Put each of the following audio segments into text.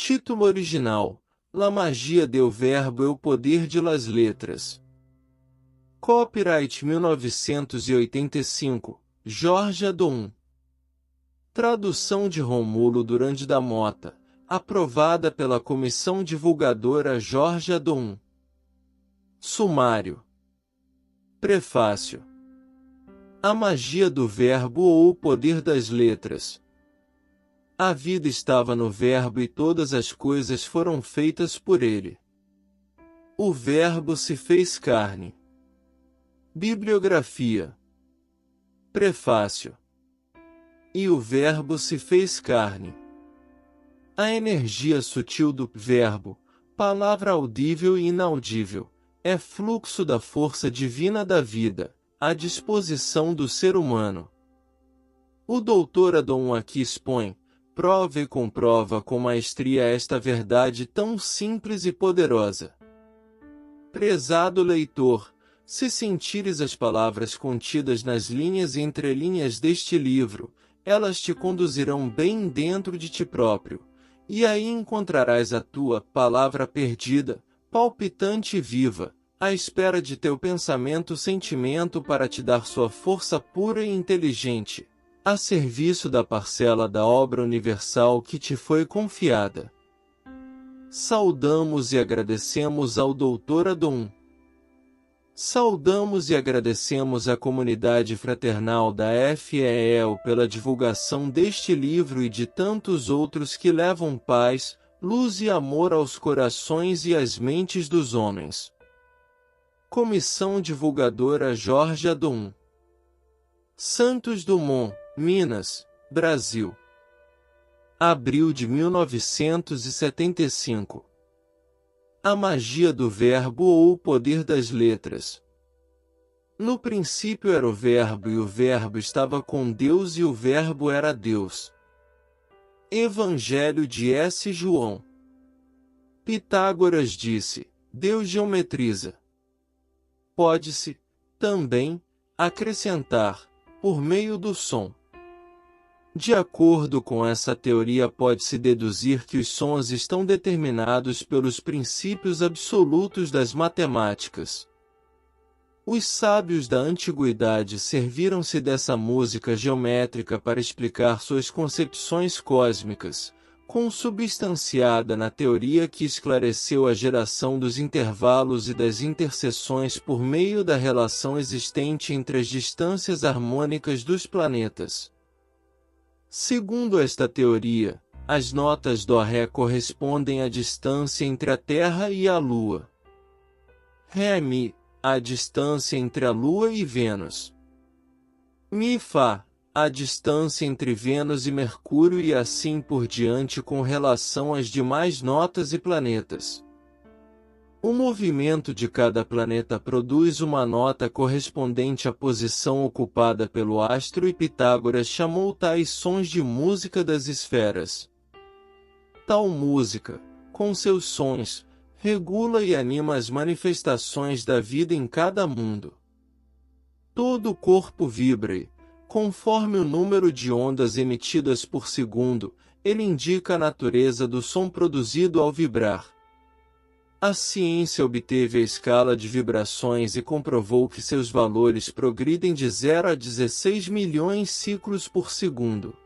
Título original: La magia del verbo e o poder de las letras. Copyright 1985, Jorge Adon. Tradução de Rômulo Durande da Mota, aprovada pela Comissão Divulgadora Jorge Adon. Sumário. Prefácio. A magia do verbo ou o poder das letras. A vida estava no verbo e todas as coisas foram feitas por ele. O verbo se fez carne. Bibliografia. Prefácio. E o verbo se fez carne. A energia sutil do verbo, palavra audível e inaudível, é fluxo da força divina da vida, à disposição do ser humano. O Dr. Adon aqui expõe, prova e comprova com maestria esta verdade tão simples e poderosa. Prezado leitor, se sentires as palavras contidas nas linhas e entrelinhas deste livro, elas te conduzirão bem dentro de ti próprio, e aí encontrarás a tua palavra perdida, palpitante e viva, à espera de teu pensamento-sentimento para te dar sua força pura e inteligente, a serviço da parcela da obra universal que te foi confiada. Saudamos e agradecemos ao Dr. Adon. Saudamos e agradecemos à comunidade fraternal da FEEL pela divulgação deste livro e de tantos outros que levam paz, luz e amor aos corações e às mentes dos homens. Comissão Divulgadora Jorge Adon. Santos Dumont, Minas, Brasil. Abril de 1975. A magia do verbo ou o poder das letras. No princípio era o verbo e o verbo estava com Deus e o verbo era Deus. Evangelho de S. João. Pitágoras disse: Deus geometriza. Pode-se, também, acrescentar, por meio do som. De acordo com essa teoria pode-se deduzir que os sons estão determinados pelos princípios absolutos das matemáticas. Os sábios da antiguidade serviram-se dessa música geométrica para explicar suas concepções cósmicas, consubstanciada na teoria que esclareceu a geração dos intervalos e das interseções por meio da relação existente entre as distâncias harmônicas dos planetas. Segundo esta teoria, as notas Dó-Ré correspondem à distância entre a Terra e a Lua. Ré-Mi, a distância entre a Lua e Vênus. Mi-Fá, a distância entre Vênus e Mercúrio e assim por diante com relação às demais notas e planetas. O movimento de cada planeta produz uma nota correspondente à posição ocupada pelo astro e Pitágoras chamou tais sons de música das esferas. Tal música, com seus sons, regula e anima as manifestações da vida em cada mundo. Todo o corpo vibra e, conforme o número de ondas emitidas por segundo, ele indica a natureza do som produzido ao vibrar. A ciência obteve a escala de vibrações e comprovou que seus valores progridem de 0 a 16 milhões ciclos por segundo.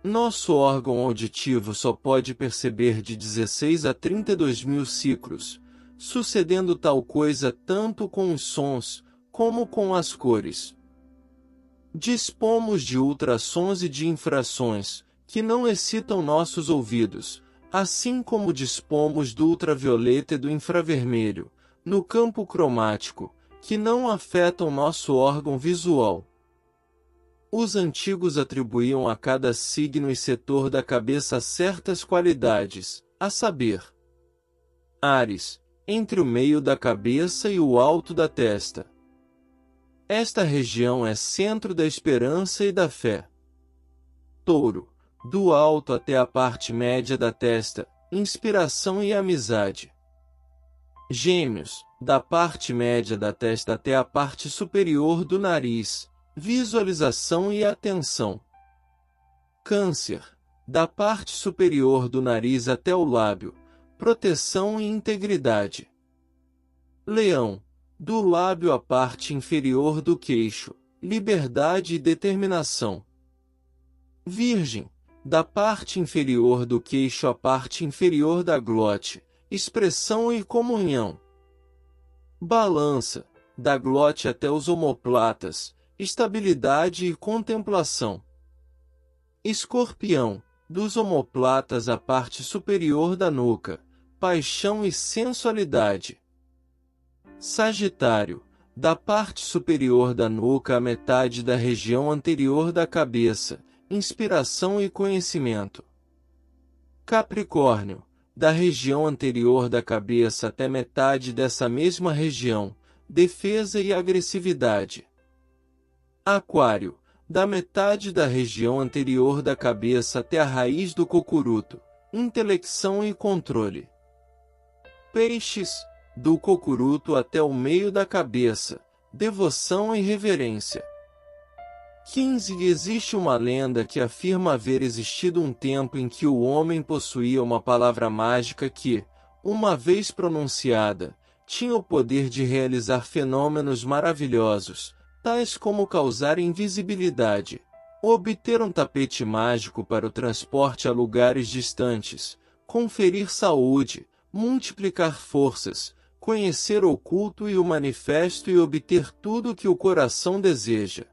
Nosso órgão auditivo só pode perceber de 16 a 32 mil ciclos, sucedendo tal coisa tanto com os sons, como com as cores. Dispomos de ultrassons e de infrassons, que não excitam nossos ouvidos, assim como dispomos do ultravioleta e do infravermelho, no campo cromático, que não afetam nosso órgão visual. Os antigos atribuíam a cada signo e setor da cabeça certas qualidades, a saber, Áries, entre o meio da cabeça e o alto da testa. Esta região é centro da esperança e da fé. Touro, do alto até a parte média da testa, inspiração e amizade. Gêmeos, da parte média da testa até a parte superior do nariz, visualização e atenção. Câncer, da parte superior do nariz até o lábio, proteção e integridade. Leão, do lábio à parte inferior do queixo, liberdade e determinação. Virgem, da parte inferior do queixo à parte inferior da glote, expressão e comunhão. Balança, da glote até os omoplatas, estabilidade e contemplação. Escorpião, dos omoplatas à parte superior da nuca, paixão e sensualidade. Sagitário, da parte superior da nuca à metade da região anterior da cabeça, inspiração e conhecimento. Capricórnio, da região anterior da cabeça até metade dessa mesma região, defesa e agressividade. Aquário, da metade da região anterior da cabeça até a raiz do cocuruto, intelecção e controle. Peixes, do cocuruto até o meio da cabeça, devoção e reverência. 15. Existe uma lenda que afirma haver existido um tempo em que o homem possuía uma palavra mágica que, uma vez pronunciada, tinha o poder de realizar fenômenos maravilhosos, tais como causar invisibilidade, obter um tapete mágico para o transporte a lugares distantes, conferir saúde, multiplicar forças, conhecer o oculto e o manifesto e obter tudo o que o coração deseja.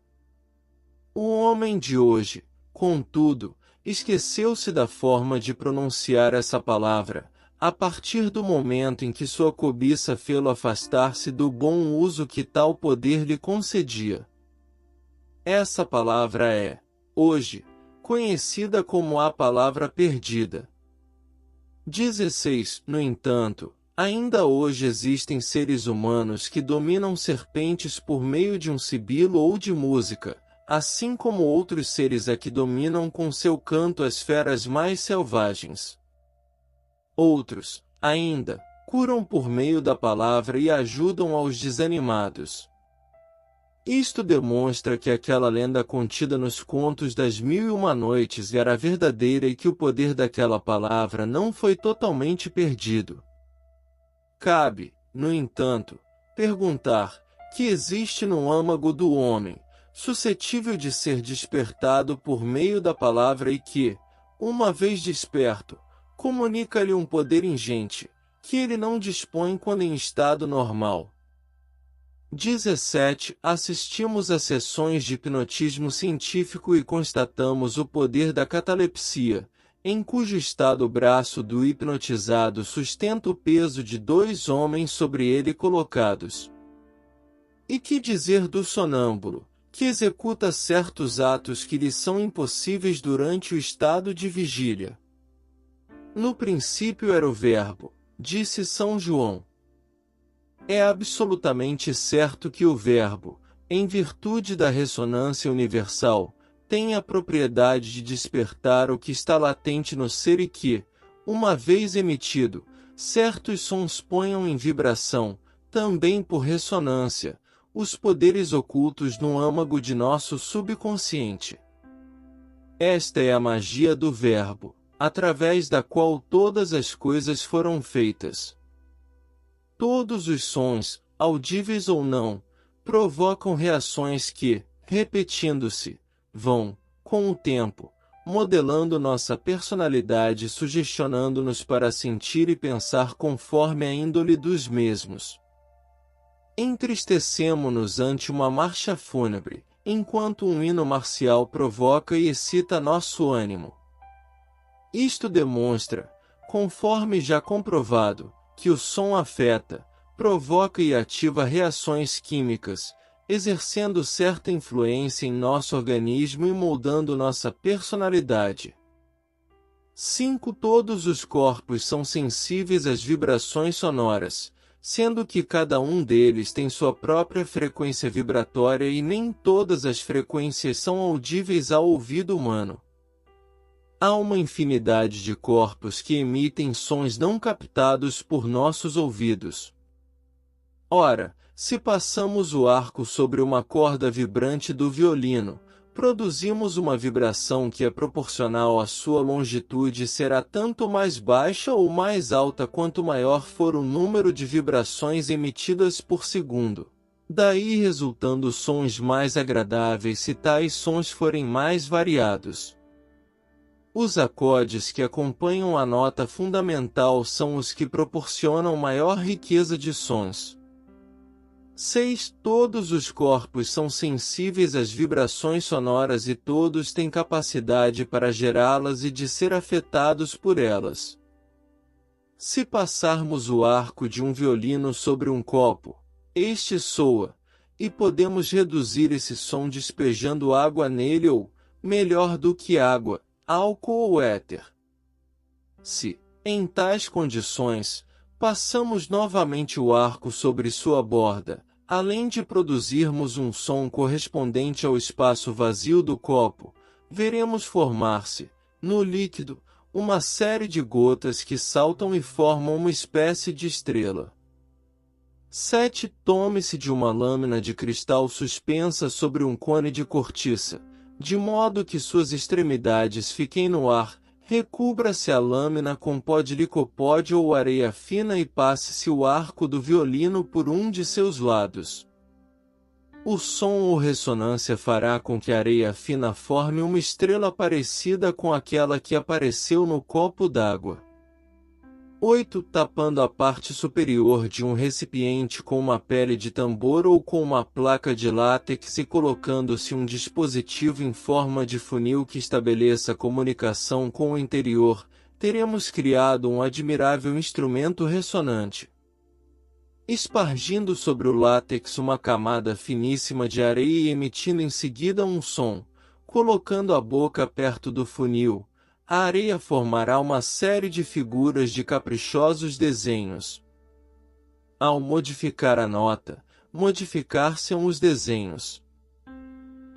O homem de hoje, contudo, esqueceu-se da forma de pronunciar essa palavra, a partir do momento em que sua cobiça fê-lo afastar-se do bom uso que tal poder lhe concedia. Essa palavra é, hoje, conhecida como a palavra perdida. 16. No entanto, ainda hoje existem seres humanos que dominam serpentes por meio de um sibilo ou de música, assim como outros seres a que dominam com seu canto as feras mais selvagens. Outros, ainda, curam por meio da palavra e ajudam aos desanimados. Isto demonstra que aquela lenda contida nos contos das Mil e Uma Noites era verdadeira e que o poder daquela palavra não foi totalmente perdido. Cabe, no entanto, perguntar: que existe no âmago do homem, suscetível de ser despertado por meio da palavra e que, uma vez desperto, comunica-lhe um poder ingente, que ele não dispõe quando em estado normal. 17. Assistimos a sessões de hipnotismo científico e constatamos o poder da catalepsia, em cujo estado o braço do hipnotizado sustenta o peso de 2 homens sobre ele colocados. E que dizer do sonâmbulo, que executa certos atos que lhe são impossíveis durante o estado de vigília? No princípio era o Verbo, disse São João. É absolutamente certo que o Verbo, em virtude da ressonância universal, tem a propriedade de despertar o que está latente no ser e que, uma vez emitido, certos sons ponham em vibração, também por ressonância, os poderes ocultos no âmago de nosso subconsciente. Esta é a magia do Verbo, através da qual todas as coisas foram feitas. Todos os sons, audíveis ou não, provocam reações que, repetindo-se, vão, com o tempo, modelando nossa personalidade e sugestionando-nos para sentir e pensar conforme a índole dos mesmos. Entristecemo-nos ante uma marcha fúnebre, enquanto um hino marcial provoca e excita nosso ânimo. Isto demonstra, conforme já comprovado, que o som afeta, provoca e ativa reações químicas, exercendo certa influência em nosso organismo e moldando nossa personalidade. 5. Todos os corpos são sensíveis às vibrações sonoras, sendo que cada um deles tem sua própria frequência vibratória e nem todas as frequências são audíveis ao ouvido humano. Há uma infinidade de corpos que emitem sons não captados por nossos ouvidos. Ora, se passamos o arco sobre uma corda vibrante do violino, produzimos uma vibração que é proporcional à sua longitude e será tanto mais baixa ou mais alta quanto maior for o número de vibrações emitidas por segundo. Daí resultando sons mais agradáveis se tais sons forem mais variados. Os acordes que acompanham a nota fundamental são os que proporcionam maior riqueza de sons. 6. Todos os corpos são sensíveis às vibrações sonoras e todos têm capacidade para gerá-las e de ser afetados por elas. Se passarmos o arco de um violino sobre um copo, este soa, e podemos reduzir esse som despejando água nele ou, melhor do que água, álcool ou éter. Se, em tais condições, passamos novamente o arco sobre sua borda, além de produzirmos um som correspondente ao espaço vazio do copo, veremos formar-se, no líquido, uma série de gotas que saltam e formam uma espécie de estrela. 7. Tome-se de uma lâmina de cristal suspensa sobre um cone de cortiça, de modo que suas extremidades fiquem no ar, recubra-se a lâmina com pó de licopódio ou areia fina e passe-se o arco do violino por um de seus lados. O som ou ressonância fará com que a areia fina forme uma estrela parecida com aquela que apareceu no copo d'água. 8. Tapando a parte superior de um recipiente com uma pele de tambor ou com uma placa de látex e colocando-se um dispositivo em forma de funil que estabeleça comunicação com o interior, teremos criado um admirável instrumento ressonante. Espargindo sobre o látex uma camada finíssima de areia e emitindo em seguida um som, colocando a boca perto do funil, a areia formará uma série de figuras de caprichosos desenhos. Ao modificar a nota, modificar-se-ão os desenhos.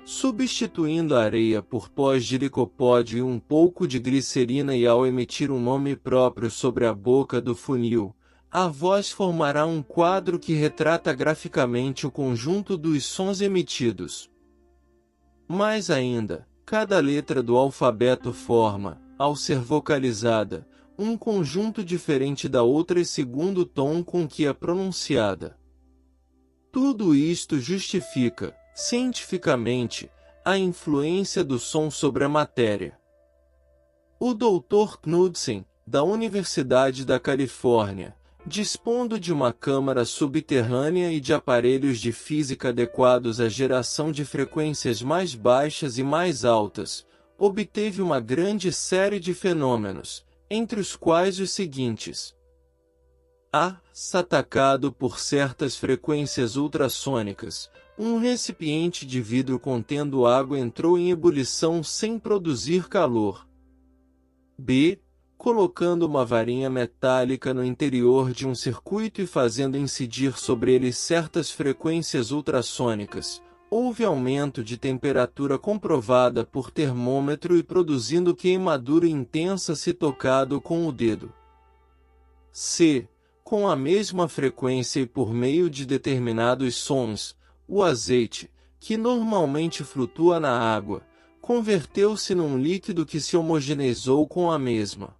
Substituindo a areia por pós de licopódio e um pouco de glicerina e ao emitir um nome próprio sobre a boca do funil, a voz formará um quadro que retrata graficamente o conjunto dos sons emitidos. Mais ainda, cada letra do alfabeto forma, ao ser vocalizada, um conjunto diferente da outra segundo o tom com que é pronunciada. Tudo isto justifica, cientificamente, a influência do som sobre a matéria. O Dr. Knudsen, da Universidade da Califórnia, dispondo de uma câmara subterrânea e de aparelhos de física adequados à geração de frequências mais baixas e mais altas, obteve uma grande série de fenômenos, entre os quais os seguintes. Atacado por certas frequências ultrassônicas, um recipiente de vidro contendo água entrou em ebulição sem produzir calor. B. Colocando uma varinha metálica no interior de um circuito e fazendo incidir sobre ele certas frequências ultrassônicas, houve aumento de temperatura comprovada por termômetro e produzindo queimadura intensa se tocado com o dedo. C. Com a mesma frequência e por meio de determinados sons, o azeite, que normalmente flutua na água, converteu-se num líquido que se homogeneizou com a mesma.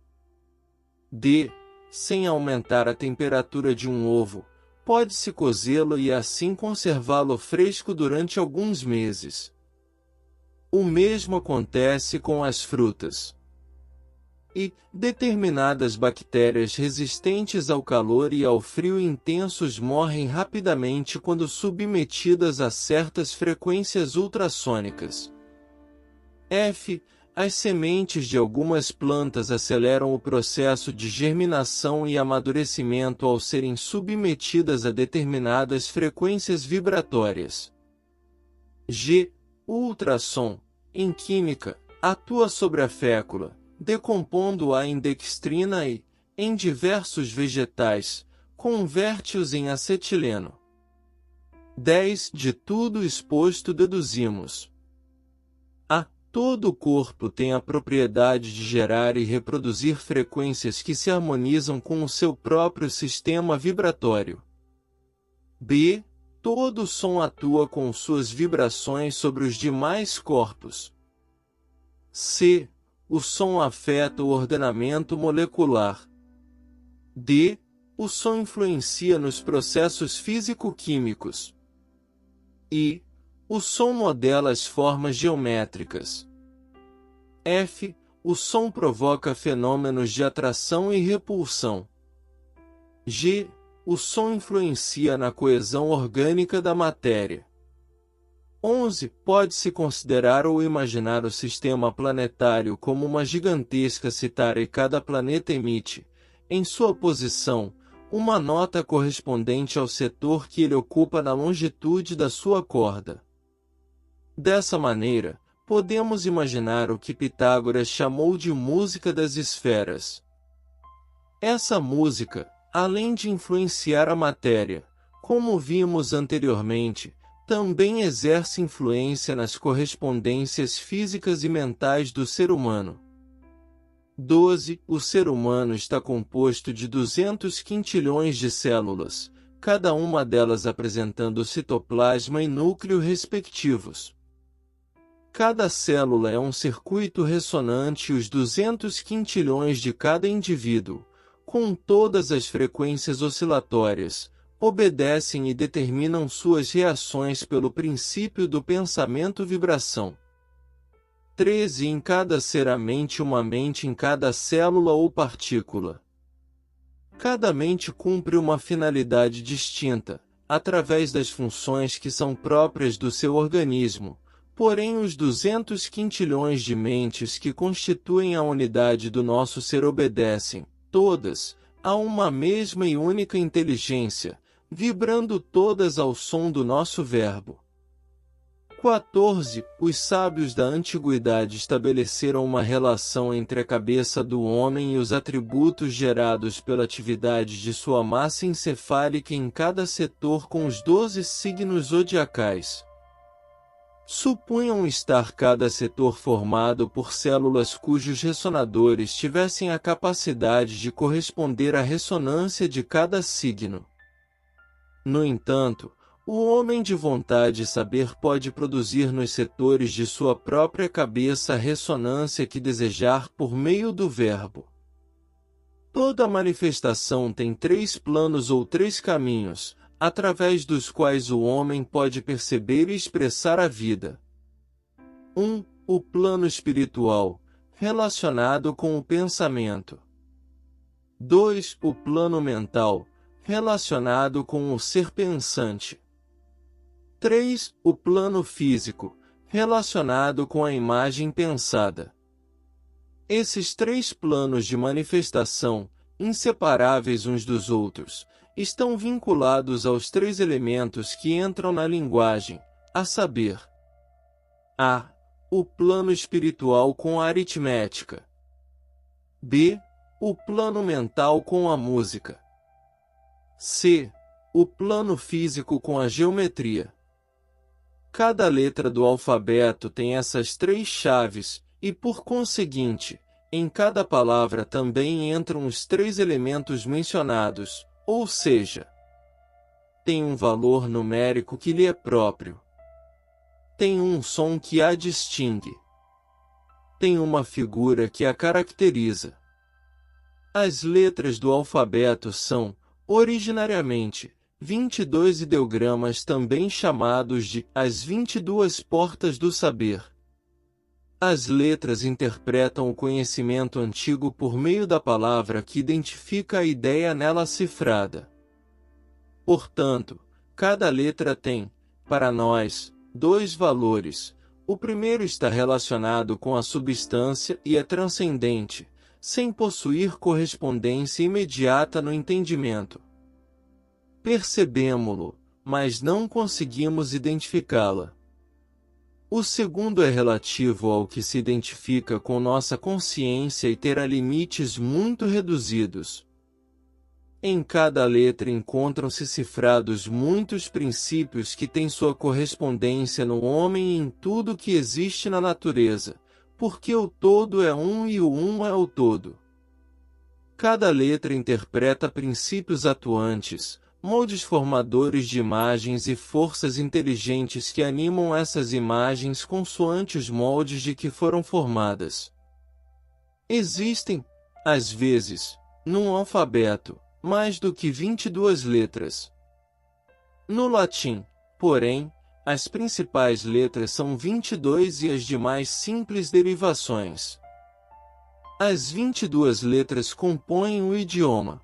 D. Sem aumentar a temperatura de um ovo, pode-se cozê-lo e assim conservá-lo fresco durante alguns meses. O mesmo acontece com as frutas. E determinadas bactérias resistentes ao calor e ao frio intensos morrem rapidamente quando submetidas a certas frequências ultrassônicas. F. As sementes de algumas plantas aceleram o processo de germinação e amadurecimento ao serem submetidas a determinadas frequências vibratórias. G. O ultrassom, em química, atua sobre a fécula, decompondo-a em dextrina e, em diversos vegetais, converte-os em acetileno. 10. De tudo exposto deduzimos. Todo o corpo tem a propriedade de gerar e reproduzir frequências que se harmonizam com o seu próprio sistema vibratório. B. todo som atua com suas vibrações sobre os demais corpos. C. O som afeta o ordenamento molecular. D. O som influencia nos processos físico-químicos. E. O som modela as formas geométricas. F. O som provoca fenômenos de atração e repulsão. G. O som influencia na coesão orgânica da matéria. 11. Pode-se considerar ou imaginar o sistema planetário como uma gigantesca citara e cada planeta emite, em sua posição, uma nota correspondente ao setor que ele ocupa na longitude da sua corda. Dessa maneira, podemos imaginar o que Pitágoras chamou de música das esferas. Essa música, além de influenciar a matéria, como vimos anteriormente, também exerce influência nas correspondências físicas e mentais do ser humano. 12. O ser humano está composto de 200 quintilhões de células, cada uma delas apresentando citoplasma e núcleo respectivos. Cada célula é um circuito ressonante e os 200 quintilhões de cada indivíduo, com todas as frequências oscilatórias, obedecem e determinam suas reações pelo princípio do pensamento-vibração. 13. Em cada ser há uma mente em cada célula ou partícula. Cada mente cumpre uma finalidade distinta, através das funções que são próprias do seu organismo, porém os 200 quintilhões de mentes que constituem a unidade do nosso ser obedecem, todas, a uma mesma e única inteligência, vibrando todas ao som do nosso verbo. 14. Os sábios da antiguidade estabeleceram uma relação entre a cabeça do homem e os atributos gerados pela atividade de sua massa encefálica em cada setor com os 12 signos zodiacais. Supunham estar cada setor formado por células cujos ressonadores tivessem a capacidade de corresponder à ressonância de cada signo. No entanto, o homem de vontade e saber pode produzir nos setores de sua própria cabeça a ressonância que desejar por meio do verbo. Toda manifestação tem 3 planos ou 3 caminhos, através dos quais o homem pode perceber e expressar a vida. 1. O plano espiritual, relacionado com o pensamento. 2. O plano mental, relacionado com o ser pensante. 3. O plano físico, relacionado com a imagem pensada. Esses 3 planos de manifestação, inseparáveis uns dos outros, estão vinculados aos 3 elementos que entram na linguagem, a saber: A. O plano espiritual com a aritmética. B. O plano mental com a música. C. O plano físico com a geometria. Cada letra do alfabeto tem essas 3 chaves, e por conseguinte, em cada palavra também entram os 3 elementos mencionados, ou seja, tem um valor numérico que lhe é próprio. Tem um som que a distingue. Tem uma figura que a caracteriza. As letras do alfabeto são, originariamente, 22 ideogramas também chamados de as 22 portas do saber. As letras interpretam o conhecimento antigo por meio da palavra que identifica a ideia nela cifrada. Portanto, cada letra tem, para nós, 2 valores. O primeiro está relacionado com a substância e é transcendente, sem possuir correspondência imediata no entendimento. Percebemo-lo, mas não conseguimos identificá-la. O segundo é relativo ao que se identifica com nossa consciência e terá limites muito reduzidos. Em cada letra encontram-se cifrados muitos princípios que têm sua correspondência no homem e em tudo que existe na natureza, porque o todo é um e o um é o todo. Cada letra interpreta princípios atuantes, moldes formadores de imagens e forças inteligentes que animam essas imagens consoante os moldes de que foram formadas. Existem, às vezes, num alfabeto, mais do que 22 letras. No latim, porém, as principais letras são 22 e as demais simples derivações. As 22 letras compõem o idioma.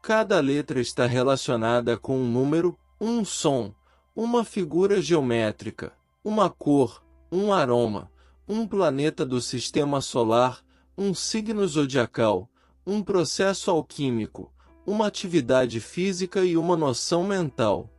Cada letra está relacionada com um número, um som, uma figura geométrica, uma cor, um aroma, um planeta do sistema solar, um signo zodiacal, um processo alquímico, uma atividade física e uma noção mental.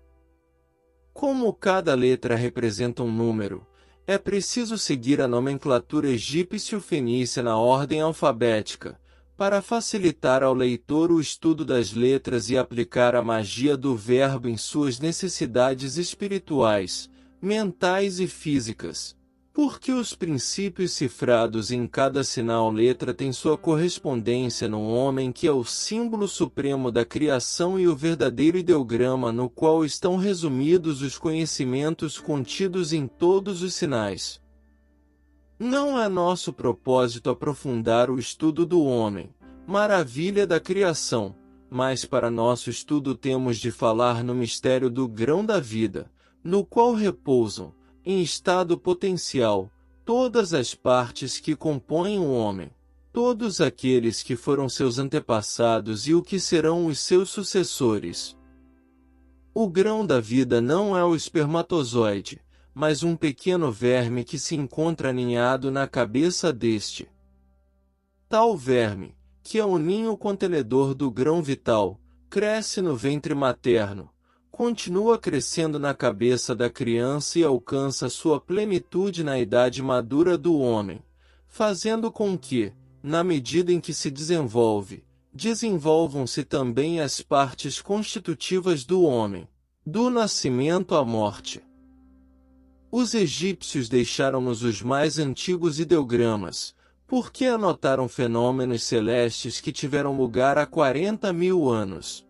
Como cada letra representa um número, é preciso seguir a nomenclatura egípcio-fenícia na ordem alfabética, para facilitar ao leitor o estudo das letras e aplicar a magia do verbo em suas necessidades espirituais, mentais e físicas. Porque os princípios cifrados em cada sinal-letra têm sua correspondência no homem que é o símbolo supremo da criação e o verdadeiro ideograma no qual estão resumidos os conhecimentos contidos em todos os sinais. Não é nosso propósito aprofundar o estudo do homem, maravilha da criação, mas para nosso estudo temos de falar no mistério do grão da vida, no qual repousam, em estado potencial, todas as partes que compõem o homem, todos aqueles que foram seus antepassados e o que serão os seus sucessores. O grão da vida não é o espermatozoide, mas um pequeno verme que se encontra aninhado na cabeça deste. Tal verme, que é o ninho contenedor do grão vital, cresce no ventre materno, continua crescendo na cabeça da criança e alcança sua plenitude na idade madura do homem, fazendo com que, na medida em que se desenvolve, desenvolvam-se também as partes constitutivas do homem, do nascimento à morte. Os egípcios deixaram-nos os mais antigos ideogramas, porque anotaram fenômenos celestes que tiveram lugar há 40.000 anos.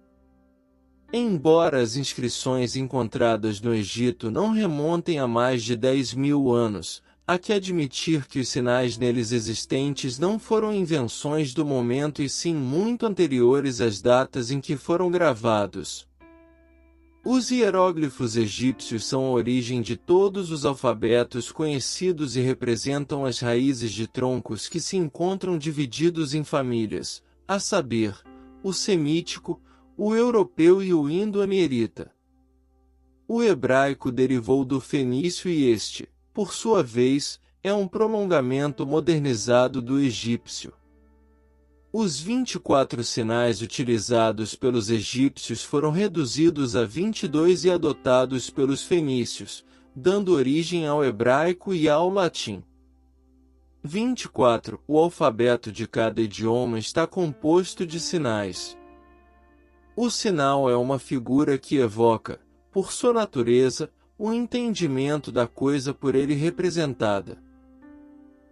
Embora as inscrições encontradas no Egito não remontem a mais de 10.000 anos, há que admitir que os sinais neles existentes não foram invenções do momento e sim muito anteriores às datas em que foram gravados. Os hieróglifos egípcios são a origem de todos os alfabetos conhecidos e representam as raízes de troncos que se encontram divididos em famílias, a saber, o semítico, o europeu e o indo-emerita. O hebraico derivou do fenício e este, por sua vez, é um prolongamento modernizado do egípcio. Os 24 sinais utilizados pelos egípcios foram reduzidos a 22 e adotados pelos fenícios, dando origem ao hebraico e ao latim. 24. O alfabeto de cada idioma está composto de sinais. O sinal é uma figura que evoca, por sua natureza, o entendimento da coisa por ele representada.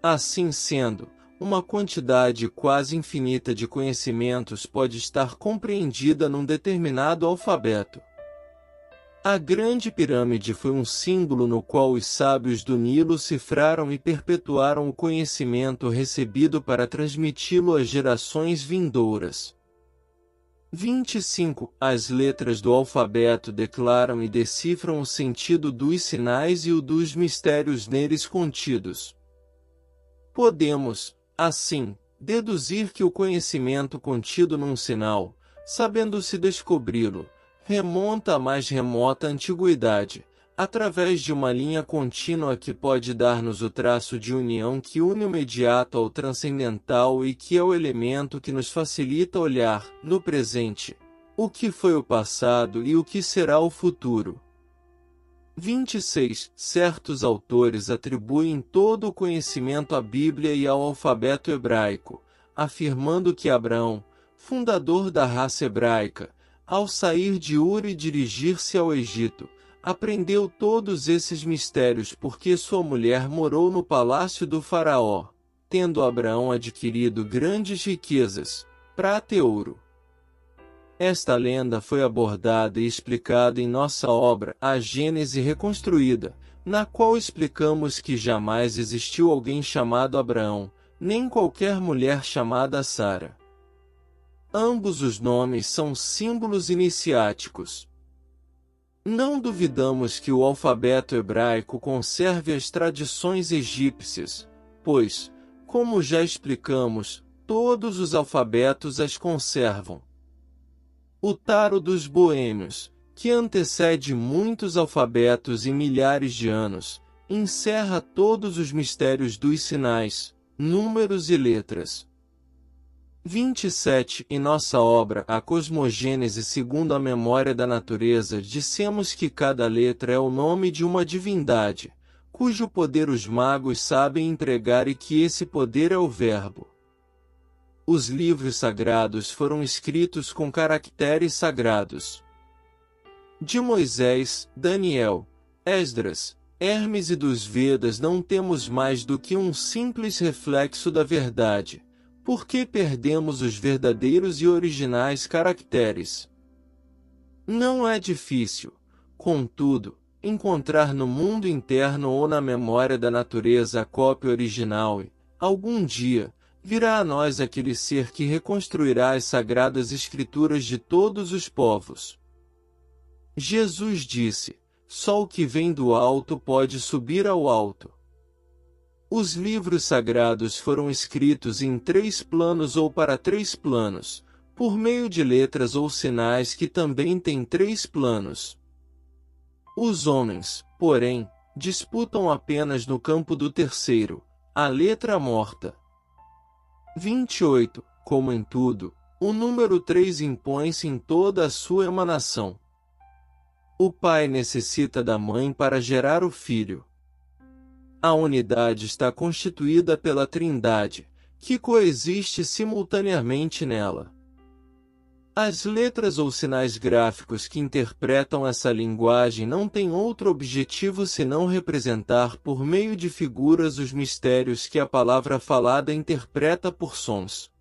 Assim sendo, uma quantidade quase infinita de conhecimentos pode estar compreendida num determinado alfabeto. A Grande Pirâmide foi um símbolo no qual os sábios do Nilo cifraram e perpetuaram o conhecimento recebido para transmiti-lo às gerações vindouras. 25. As letras do alfabeto declaram e decifram o sentido dos sinais e o dos mistérios neles contidos. Podemos, assim, deduzir que o conhecimento contido num sinal, sabendo-se descobri-lo, remonta à mais remota antiguidade, através de uma linha contínua que pode dar-nos o traço de união que une o imediato ao transcendental e que é o elemento que nos facilita olhar, no presente, o que foi o passado e o que será o futuro. 26. Certos autores atribuem todo o conhecimento à Bíblia e ao alfabeto hebraico, afirmando que Abraão, fundador da raça hebraica, ao sair de Ur e dirigir-se ao Egito, aprendeu todos esses mistérios porque sua mulher morou no palácio do faraó, tendo Abraão adquirido grandes riquezas, prata e ouro. Esta lenda foi abordada e explicada em nossa obra A Gênese Reconstruída, na qual explicamos que jamais existiu alguém chamado Abraão, nem qualquer mulher chamada Sara. Ambos os nomes são símbolos iniciáticos. Não duvidamos que o alfabeto hebraico conserve as tradições egípcias, pois, como já explicamos, todos os alfabetos as conservam. O Taro dos Boêmios, que antecede muitos alfabetos e milhares de anos, encerra todos os mistérios dos sinais, números e letras. 27. Em nossa obra A Cosmogênese segundo a memória da natureza, dissemos que cada letra é o nome de uma divindade, cujo poder os magos sabem empregar e que esse poder é o Verbo. Os livros sagrados foram escritos com caracteres sagrados. De Moisés, Daniel, Esdras, Hermes e dos Vedas não temos mais do que um simples reflexo da verdade, porque perdemos os verdadeiros e originais caracteres. Não é difícil, contudo, encontrar no mundo interno ou na memória da natureza a cópia original e, algum dia, virá a nós aquele ser que reconstruirá as sagradas escrituras de todos os povos. Jesus disse: só o que vem do alto pode subir ao alto. Os livros sagrados foram escritos em 3 planos ou para 3 planos, por meio de letras ou sinais que também têm 3 planos. Os homens, porém, disputam apenas no campo do terceiro, a letra morta. 28. Como em tudo, o número 3 impõe-se em toda a sua emanação. O pai necessita da mãe para gerar o filho. A unidade está constituída pela Trindade, que coexiste simultaneamente nela. As letras ou sinais gráficos que interpretam essa linguagem não têm outro objetivo senão representar por meio de figuras os mistérios que a palavra falada interpreta por sons.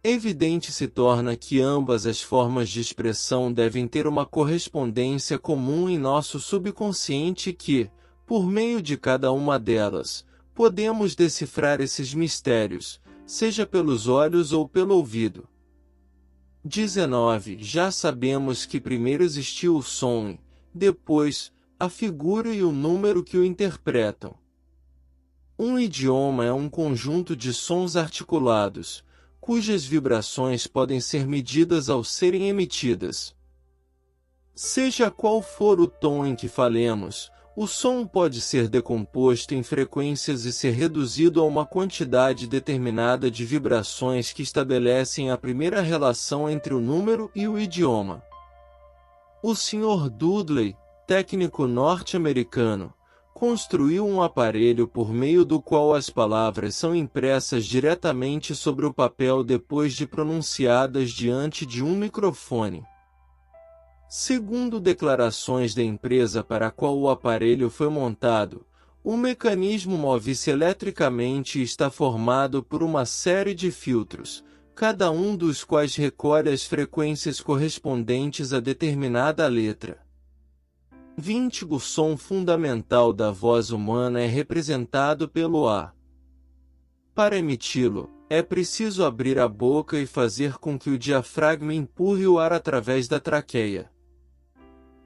Evidente se torna que ambas as formas de expressão devem ter uma correspondência comum em nosso subconsciente que, por meio de cada uma delas, podemos decifrar esses mistérios, seja pelos olhos ou pelo ouvido. 19. Já sabemos que primeiro existiu o som e, depois, a figura e o número que o interpretam. Um idioma é um conjunto de sons articulados, cujas vibrações podem ser medidas ao serem emitidas. Seja qual for o tom em que falemos, o som pode ser decomposto em frequências e ser reduzido a uma quantidade determinada de vibrações que estabelecem a primeira relação entre o número e o idioma. O Sr. Dudley, técnico norte-americano, construiu um aparelho por meio do qual as palavras são impressas diretamente sobre o papel depois de pronunciadas diante de um microfone. Segundo declarações da empresa para a qual o aparelho foi montado, o mecanismo move-se eletricamente e está formado por uma série de filtros, cada um dos quais recolhe as frequências correspondentes a determinada letra. 20. O som fundamental da voz humana é representado pelo A. Para emiti-lo, é preciso abrir a boca e fazer com que o diafragma empurre o ar através da traqueia.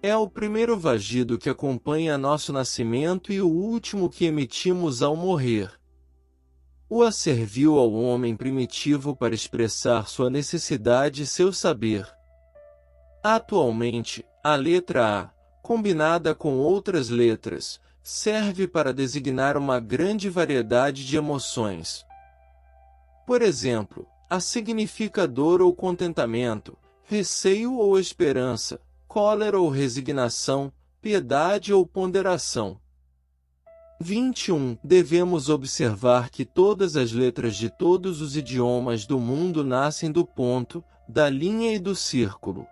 É o primeiro vagido que acompanha nosso nascimento e o último que emitimos ao morrer. O A serviu ao homem primitivo para expressar sua necessidade e seu saber. Atualmente, a letra A, combinada com outras letras, serve para designar uma grande variedade de emoções. Por exemplo, A significa dor ou contentamento, receio ou esperança, cólera ou resignação, piedade ou ponderação. 21. Devemos observar que todas as letras de todos os idiomas do mundo nascem do ponto, da linha e do círculo.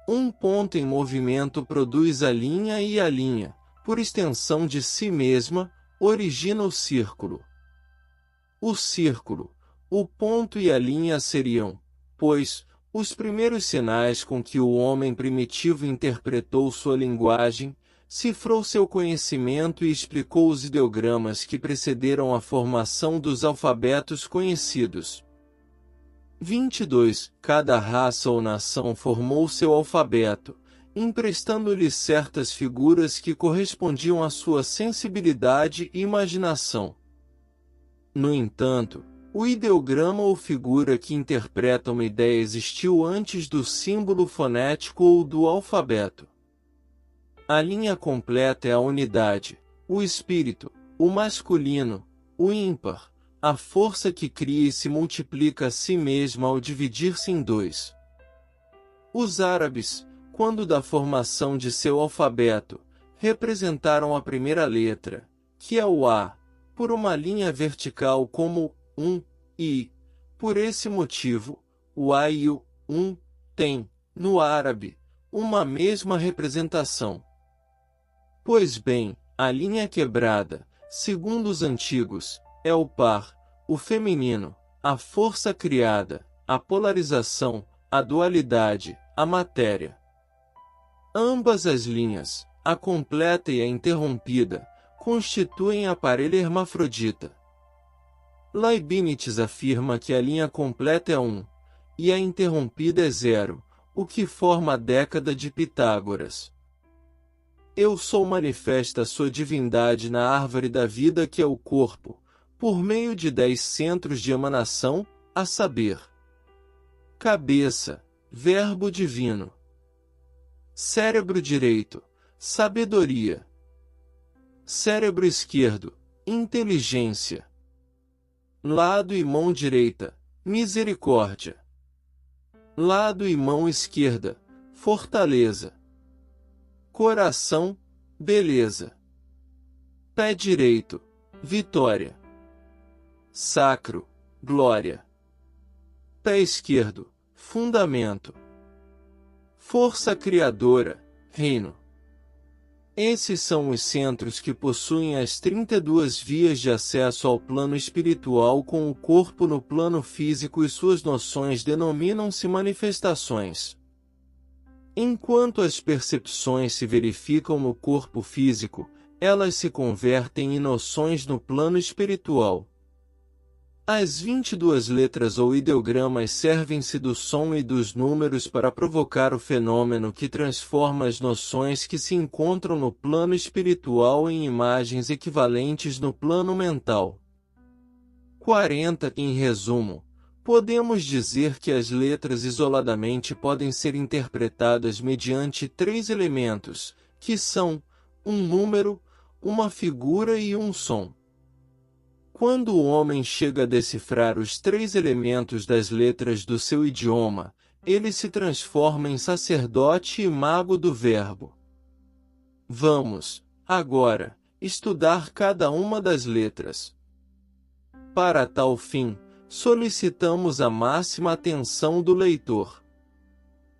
Um ponto em movimento produz a linha e a linha, por extensão de si mesma, origina o círculo. O círculo, o ponto e a linha seriam, pois, Os primeiros sinais com que o homem primitivo interpretou sua linguagem, cifrou seu conhecimento e explicou os ideogramas que precederam a formação dos alfabetos conhecidos. 22. Cada raça ou nação formou seu alfabeto, emprestando-lhe certas figuras que correspondiam à sua sensibilidade e imaginação. No entanto, o ideograma ou figura que interpreta uma ideia existiu antes do símbolo fonético ou do alfabeto. A linha completa é a unidade, o espírito, o masculino, o ímpar, a força que cria e se multiplica a si mesma ao dividir-se em dois. Os árabes, quando da formação de seu alfabeto, representaram a primeira letra, que é o A, por uma linha vertical como I. Por esse motivo, o A e o têm, no árabe, uma mesma representação. Pois bem, a linha quebrada, segundo os antigos, é o par, o feminino, a força criada, a polarização, a dualidade, a matéria. Ambas as linhas, a completa e a interrompida, constituem a parelha hermafrodita. Leibniz afirma que a linha completa é 1, e a interrompida é 0, o que forma a década de Pitágoras. Eu sou manifesta sua divindade na árvore da vida que é o corpo, por meio de 10 centros de emanação, a saber: cabeça, verbo divino; cérebro direito, sabedoria; cérebro esquerdo, inteligência; lado e mão direita, misericórdia; lado e mão esquerda, fortaleza; coração, beleza; pé direito, vitória; sacro, glória; pé esquerdo, fundamento; força criadora, reino. Esses são os centros que possuem as 32 vias de acesso ao plano espiritual com o corpo no plano físico e suas noções denominam-se manifestações. Enquanto as percepções se verificam no corpo físico, elas se convertem em noções no plano espiritual. As 22 letras ou ideogramas servem-se do som e dos números para provocar o fenômeno que transforma as noções que se encontram no plano espiritual em imagens equivalentes no plano mental. 40. Em resumo, podemos dizer que as letras isoladamente podem ser interpretadas mediante 3 elementos, que são um número, uma figura e um som. Quando o homem chega a decifrar os 3 elementos das letras do seu idioma, ele se transforma em sacerdote e mago do verbo. Vamos, agora, estudar cada uma das letras. Para tal fim, solicitamos a máxima atenção do leitor.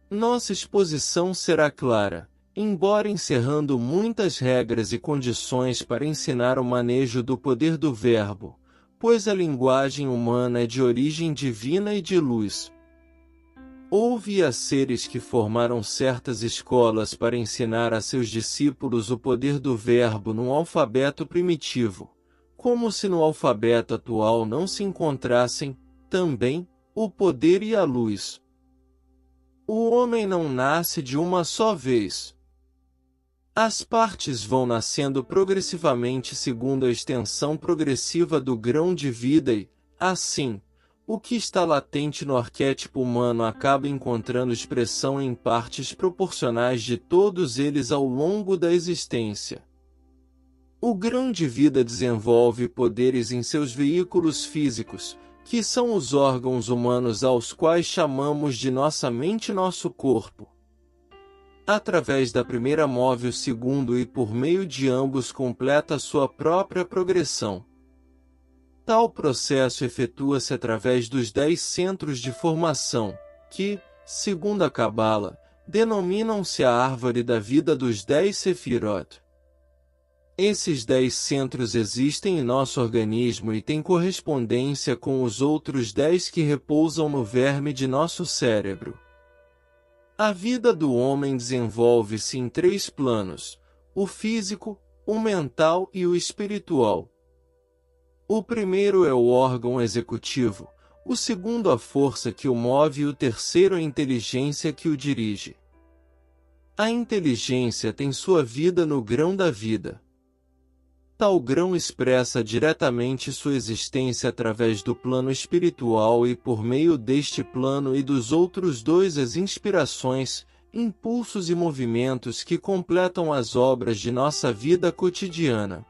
Nossa exposição será clara, embora encerrando muitas regras e condições para ensinar o manejo do poder do verbo, pois a linguagem humana é de origem divina e de luz. Houve seres que formaram certas escolas para ensinar a seus discípulos o poder do verbo num alfabeto primitivo, como se no alfabeto atual não se encontrassem, também, o poder e a luz. O homem não nasce de uma só vez. As partes vão nascendo progressivamente segundo a extensão progressiva do grão de vida e, assim, o que está latente no arquétipo humano acaba encontrando expressão em partes proporcionais de todos eles ao longo da existência. O grão de vida desenvolve poderes em seus veículos físicos, que são os órgãos humanos aos quais chamamos de nossa mente e nosso corpo. Através da primeira move o segundo e por meio de ambos completa sua própria progressão. Tal processo efetua-se através dos 10 centros de formação, que, segundo a Cabala, denominam-se a árvore da vida dos 10 Sefirot. Esses 10 centros existem em nosso organismo e têm correspondência com os outros 10 que repousam no verme de nosso cérebro. A vida do homem desenvolve-se em 3 planos: o físico, o mental e o espiritual. O primeiro é o órgão executivo, o segundo a força que o move e o terceiro a inteligência que o dirige. A inteligência tem sua vida no grão da vida. Tal grão expressa diretamente sua existência através do plano espiritual e por meio deste plano e dos outros 2 as inspirações, impulsos e movimentos que completam as obras de nossa vida cotidiana.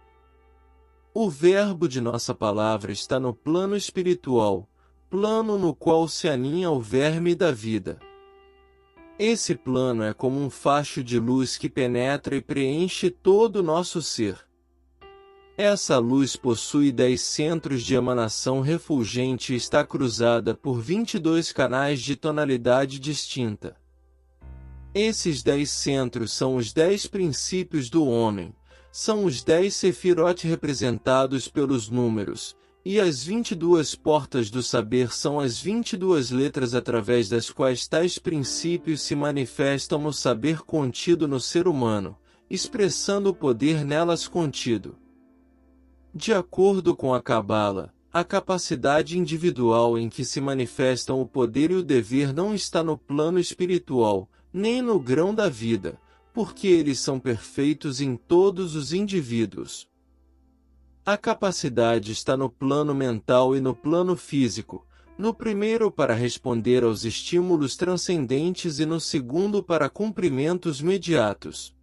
O verbo de nossa palavra está no plano espiritual, plano no qual se aninha o verme da vida. Esse plano é como um facho de luz que penetra e preenche todo o nosso ser. Essa luz possui 10 centros de emanação refulgente e está cruzada por 22 canais de tonalidade distinta. Esses 10 centros são os 10 princípios do homem, são os 10 sefirot representados pelos números, e as 22 portas do saber são as 22 letras através das quais tais princípios se manifestam no saber contido no ser humano, expressando o poder nelas contido. De acordo com a Cabala, a capacidade individual em que se manifestam o poder e o dever não está no plano espiritual, nem no grão da vida, porque eles são perfeitos em todos os indivíduos. A capacidade está no plano mental e no plano físico, no primeiro para responder aos estímulos transcendentes e no segundo para cumprimentos imediatos.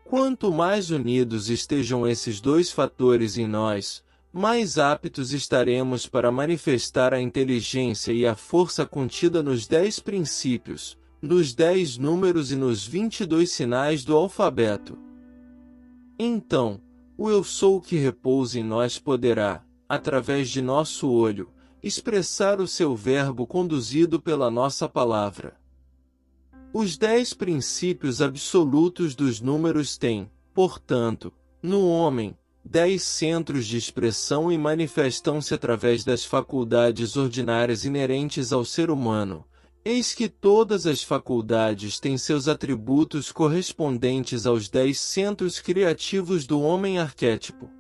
Quanto mais unidos estejam esses 2 fatores em nós, mais aptos estaremos para manifestar a inteligência e a força contida nos 10 princípios, nos 10 números e nos 22 sinais do alfabeto. Então, o Eu Sou que repousa em nós poderá, através de nosso olho, expressar o seu verbo conduzido pela nossa palavra. Os 10 princípios absolutos dos números têm, portanto, no homem, 10 centros de expressão e manifestam-se através das faculdades ordinárias inerentes ao ser humano. Eis que todas as faculdades têm seus atributos correspondentes aos 10 centros criativos do homem arquétipo.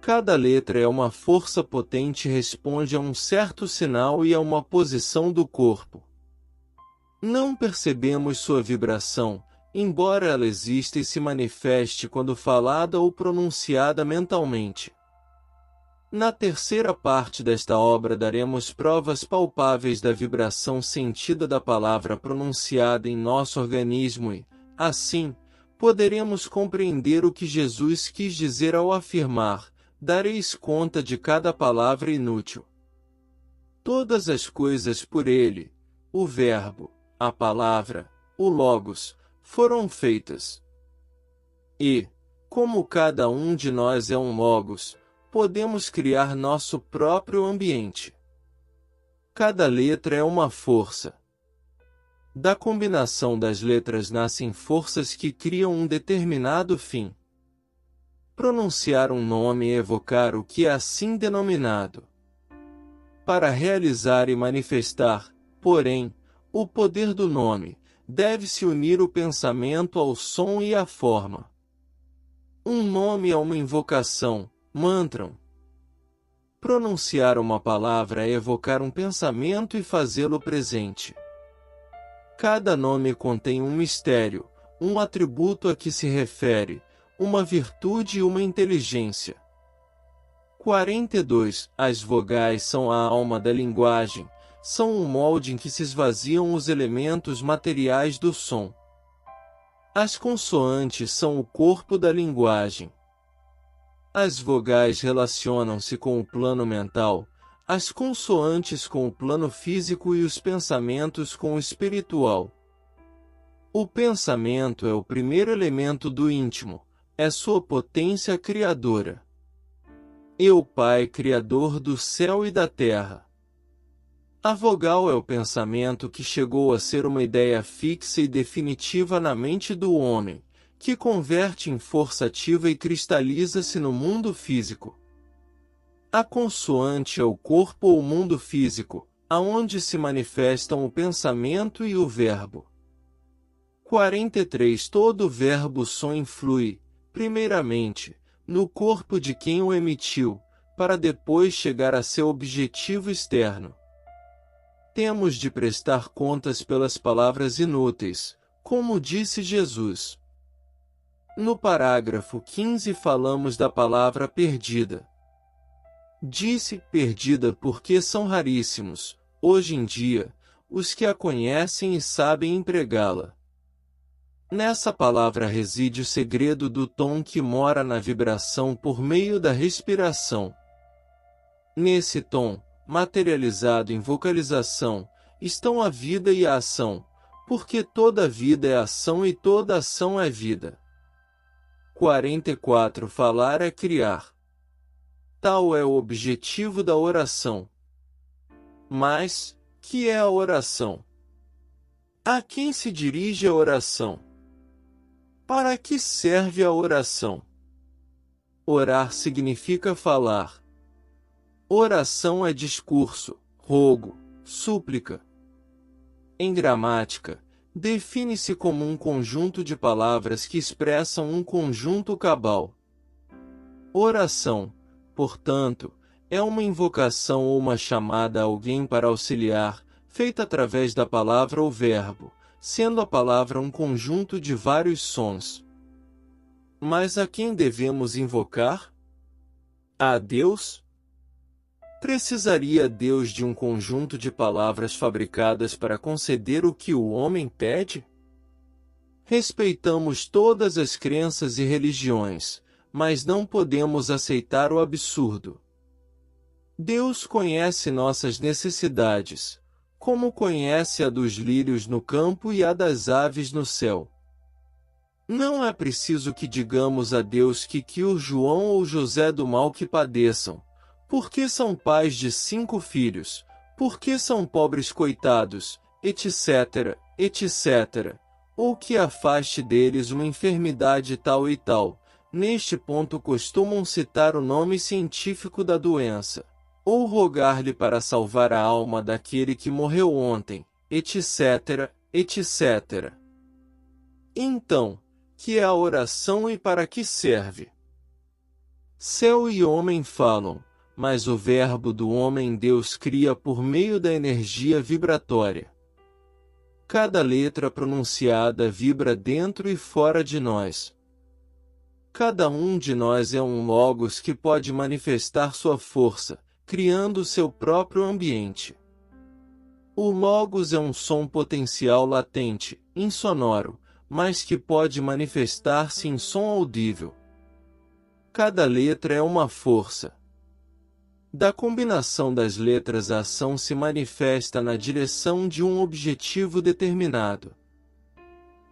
Cada letra é uma força potente e responde a um certo sinal e a uma posição do corpo. Não percebemos sua vibração, embora ela exista e se manifeste quando falada ou pronunciada mentalmente. Na terceira parte desta obra daremos provas palpáveis da vibração sentida da palavra pronunciada em nosso organismo e, assim, poderemos compreender o que Jesus quis dizer ao afirmar: dareis conta de cada palavra inútil. Todas as coisas por ele, o Verbo, a palavra, o Logos, foram feitas. E, como cada um de nós é um Logos, podemos criar nosso próprio ambiente. Cada letra é uma força. Da combinação das letras nascem forças que criam um determinado fim. Pronunciar um nome é evocar o que é assim denominado. Para realizar e manifestar, porém, o poder do nome, deve-se unir o pensamento ao som e à forma. Um nome é uma invocação, mantra. Pronunciar uma palavra é evocar um pensamento e fazê-lo presente. Cada nome contém um mistério, um atributo a que se refere, uma virtude e uma inteligência. 42. As vogais são a alma da linguagem, são um molde em que se esvaziam os elementos materiais do som. As consoantes são o corpo da linguagem. As vogais relacionam-se com o plano mental, as consoantes com o plano físico e os pensamentos com o espiritual. O pensamento é o primeiro elemento do íntimo, é sua potência criadora. Eu, Pai, Criador do céu e da terra. A vogal é o pensamento que chegou a ser uma ideia fixa e definitiva na mente do homem, que converte em força ativa e cristaliza-se no mundo físico. A consoante é o corpo ou mundo físico, aonde se manifestam o pensamento e o verbo. 43. Todo verbo som influi, primeiramente, no corpo de quem o emitiu, para depois chegar a seu objetivo externo. Temos de prestar contas pelas palavras inúteis, como disse Jesus. No parágrafo 15 falamos da palavra perdida. Disse perdida porque são raríssimos, hoje em dia, os que a conhecem e sabem empregá-la. Nessa palavra reside o segredo do tom que mora na vibração por meio da respiração. Nesse tom, materializado em vocalização, estão a vida e a ação, porque toda vida é ação e toda ação é vida. 44. Falar é criar. Tal é o objetivo da oração. Mas, que é a oração? A quem se dirige a oração? Para que serve a oração? Orar significa falar. Oração é discurso, rogo, súplica. Em gramática, define-se como um conjunto de palavras que expressam um conjunto cabal. Oração, portanto, é uma invocação ou uma chamada a alguém para auxiliar, feita através da palavra ou verbo, sendo a palavra um conjunto de vários sons. Mas a quem devemos invocar? A Deus? Precisaria Deus de um conjunto de palavras fabricadas para conceder o que o homem pede? Respeitamos todas as crenças e religiões, mas não podemos aceitar o absurdo. Deus conhece nossas necessidades, como conhece a dos lírios no campo e a das aves no céu. Não é preciso que digamos a Deus que o João ou José do mal que padeçam, porque são pais de 5 filhos, porque são pobres coitados, etc., etc., ou que afaste deles uma enfermidade tal e tal. Neste ponto costumam citar o nome científico da doença, ou rogar-lhe para salvar a alma daquele que morreu ontem, etc., etc. Então, que é a oração e para que serve? Céu e homem falam, mas o verbo do homem Deus cria por meio da energia vibratória. Cada letra pronunciada vibra dentro e fora de nós. Cada um de nós é um logos que pode manifestar sua força, criando seu próprio ambiente. O logos é um som potencial latente, insonoro, mas que pode manifestar-se em som audível. Cada letra é uma força. Da combinação das letras a ação se manifesta na direção de um objetivo determinado.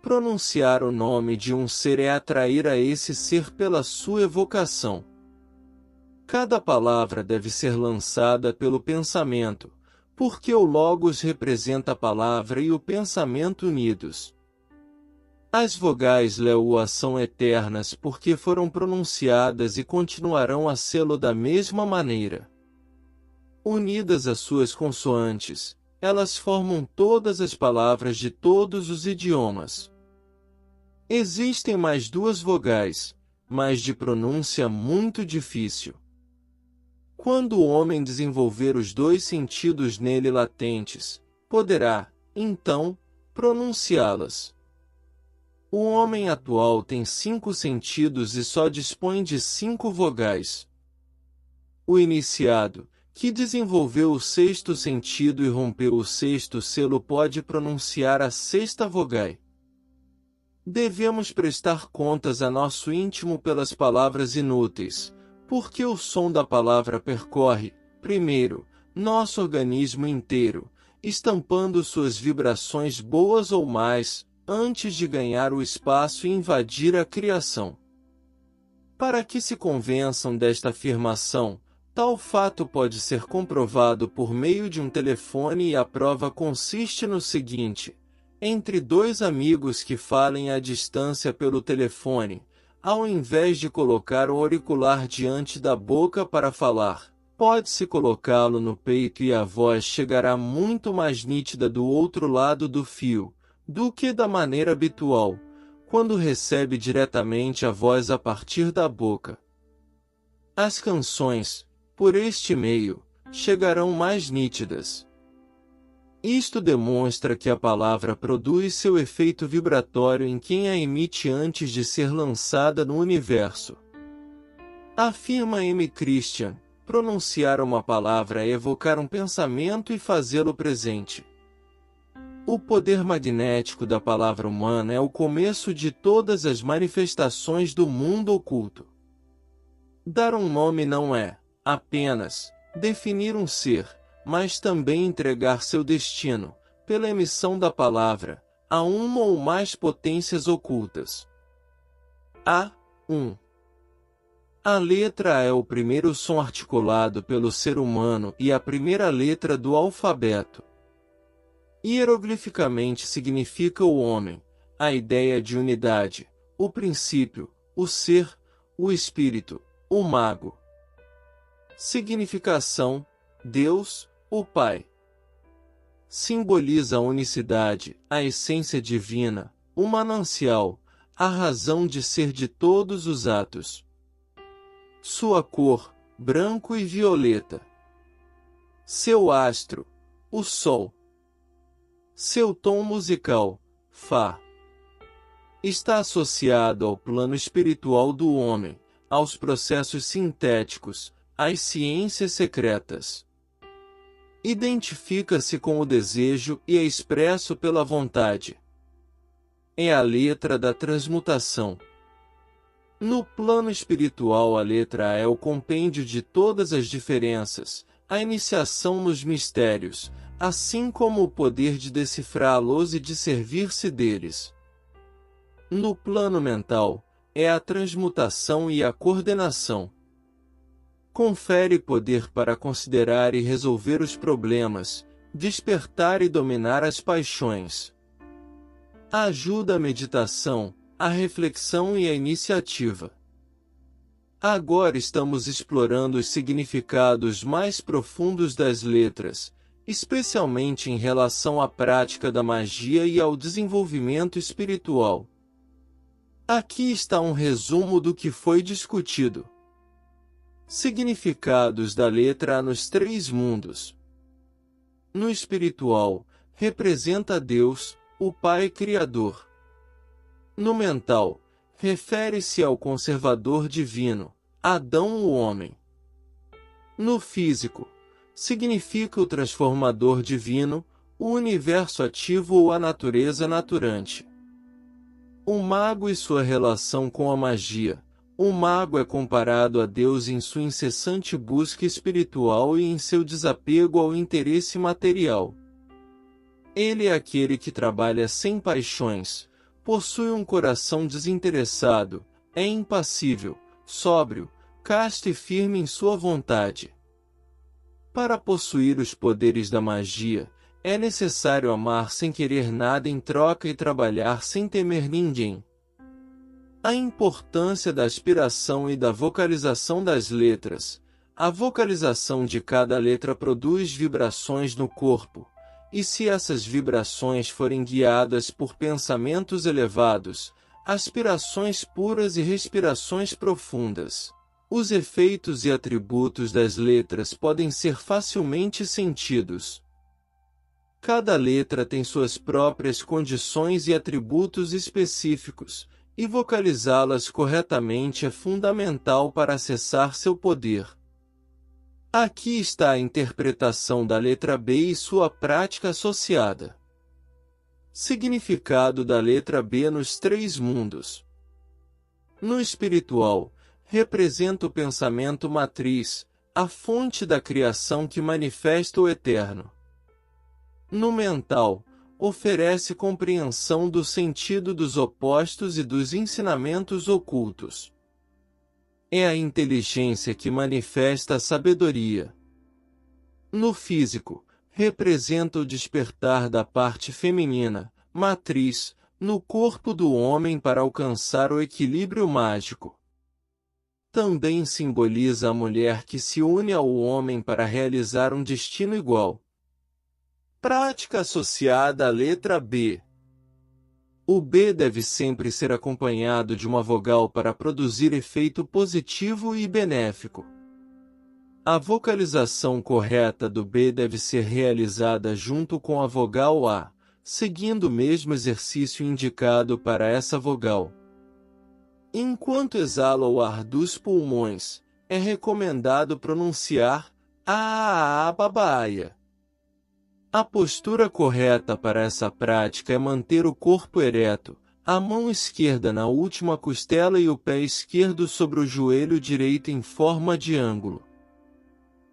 Pronunciar o nome de um ser é atrair a esse ser pela sua evocação. Cada palavra deve ser lançada pelo pensamento, porque o logos representa a palavra e o pensamento unidos. As vogais Leu são eternas porque foram pronunciadas e continuarão a sê-lo da mesma maneira. Unidas às suas consoantes, elas formam todas as palavras de todos os idiomas. Existem mais 2 vogais, mas de pronúncia muito difícil. Quando o homem desenvolver os 2 sentidos nele latentes, poderá, então, pronunciá-las. O homem atual tem 5 sentidos e só dispõe de 5 vogais. O iniciado, que desenvolveu o 6º sentido e rompeu o 6º selo, pode pronunciar a 6ª vogal. Devemos prestar contas a nosso íntimo pelas palavras inúteis, porque o som da palavra percorre, primeiro, nosso organismo inteiro, estampando suas vibrações boas ou mais, antes de ganhar o espaço e invadir a criação. Para que se convençam desta afirmação, tal fato pode ser comprovado por meio de um telefone e a prova consiste no seguinte: Entre dois amigos que falem à distância pelo telefone, ao invés de colocar o auricular diante da boca para falar, pode-se colocá-lo no peito e a voz chegará muito mais nítida do outro lado do fio, do que da maneira habitual, quando recebe diretamente a voz a partir da boca. As canções, por este meio, chegarão mais nítidas. Isto demonstra que a palavra produz seu efeito vibratório em quem a emite antes de ser lançada no universo. Afirma M. Christian, pronunciar uma palavra é evocar um pensamento e fazê-lo presente. O poder magnético da palavra humana é o começo de todas as manifestações do mundo oculto. Dar um nome não é, apenas, definir um ser, mas também entregar seu destino, pela emissão da palavra, a uma ou mais potências ocultas. A. A letra A é o primeiro som articulado pelo ser humano e a primeira letra do alfabeto. Hieroglificamente significa o homem, a ideia de unidade, o princípio, o ser, o espírito, o mago. Significação: Deus, o Pai. Simboliza a unicidade, a essência divina, o manancial, a razão de ser de todos os atos. Sua cor, branco e violeta. Seu astro, o Sol. Seu tom musical, Fá. Está associado ao plano espiritual do homem, aos processos sintéticos, às ciências secretas. Identifica-se com o desejo e é expresso pela vontade. É a letra da transmutação. No plano espiritual, a letra A é o compêndio de todas as diferenças, a iniciação nos mistérios, assim como o poder de decifrá-los e de servir-se deles. No plano mental, é a transmutação e a coordenação. Confere poder para considerar e resolver os problemas, despertar e dominar as paixões. Ajuda a meditação, a reflexão e a iniciativa. Agora estamos explorando os significados mais profundos das letras, especialmente em relação à prática da magia e ao desenvolvimento espiritual. Aqui está um resumo do que foi discutido. Significados da letra A nos três mundos. No espiritual, representa Deus, o Pai Criador. No mental, refere-se ao conservador divino, Adão o homem. No físico, significa o transformador divino, o universo ativo ou a natureza naturante. O mago e sua relação com a magia. O mago é comparado a Deus em sua incessante busca espiritual e em seu desapego ao interesse material. Ele é aquele que trabalha sem paixões, possui um coração desinteressado, é impassível, sóbrio, casto e firme em sua vontade. Para possuir os poderes da magia, é necessário amar sem querer nada em troca e trabalhar sem temer ninguém. A importância da aspiração e da vocalização das letras. A vocalização de cada letra produz vibrações no corpo, e se essas vibrações forem guiadas por pensamentos elevados, aspirações puras e respirações profundas, os efeitos e atributos das letras podem ser facilmente sentidos. Cada letra tem suas próprias condições e atributos específicos, e vocalizá-las corretamente é fundamental para acessar seu poder. Aqui está a interpretação da letra B e sua prática associada. Significado da letra B nos três mundos. No espiritual, representa o pensamento matriz, a fonte da criação que manifesta o eterno. No mental, oferece compreensão do sentido dos opostos e dos ensinamentos ocultos. É a inteligência que manifesta a sabedoria. No físico, representa o despertar da parte feminina, matriz, no corpo do homem para alcançar o equilíbrio mágico. Também simboliza a mulher que se une ao homem para realizar um destino igual. Prática associada à letra B. O B deve sempre ser acompanhado de uma vogal para produzir efeito positivo e benéfico. A vocalização correta do B deve ser realizada junto com a vogal A, seguindo o mesmo exercício indicado para essa vogal. Enquanto exala o ar dos pulmões, é recomendado pronunciar a babaia. A postura correta para essa prática é manter o corpo ereto, a mão esquerda na última costela e o pé esquerdo sobre o joelho direito em forma de ângulo.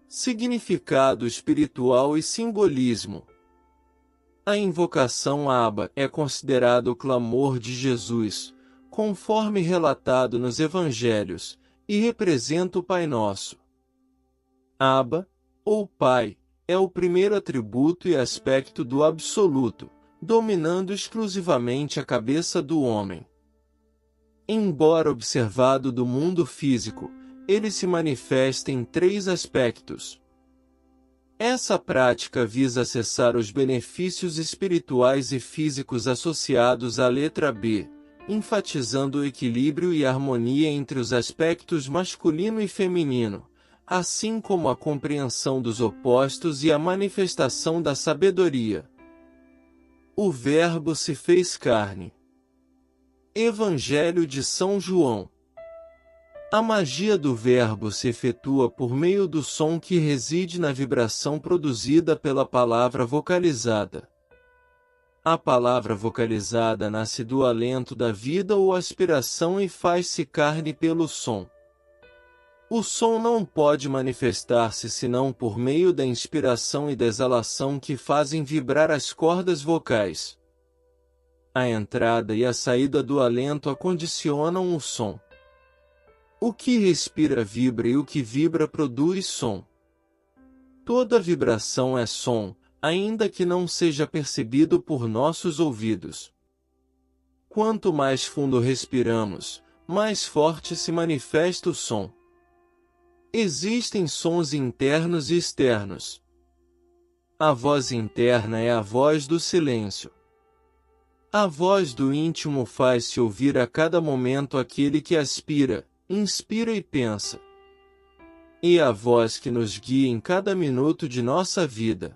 Significado espiritual e simbolismo. A invocação Abba é considerado o clamor de Jesus, conforme relatado nos Evangelhos, e representa o Pai Nosso. Abba, ou Pai, é o primeiro atributo e aspecto do Absoluto, dominando exclusivamente a cabeça do homem. Embora observado do mundo físico, ele se manifesta em 3 aspectos. Essa prática visa acessar os benefícios espirituais e físicos associados à letra B, enfatizando o equilíbrio e harmonia entre os aspectos masculino e feminino, assim como a compreensão dos opostos e a manifestação da sabedoria. O Verbo se fez carne. Evangelho de São João. A magia do Verbo se efetua por meio do som que reside na vibração produzida pela palavra vocalizada. A palavra vocalizada nasce do alento da vida ou aspiração e faz-se carne pelo som. O som não pode manifestar-se senão por meio da inspiração e da exalação que fazem vibrar as cordas vocais. A entrada e a saída do alento acondicionam o som. O que respira vibra e o que vibra produz som. Toda vibração é som, ainda que não seja percebido por nossos ouvidos. Quanto mais fundo respiramos, mais forte se manifesta o som. Existem sons internos e externos. A voz interna é a voz do silêncio. A voz do íntimo faz-se ouvir a cada momento aquele que aspira, inspira e pensa. E a voz que nos guia em cada minuto de nossa vida.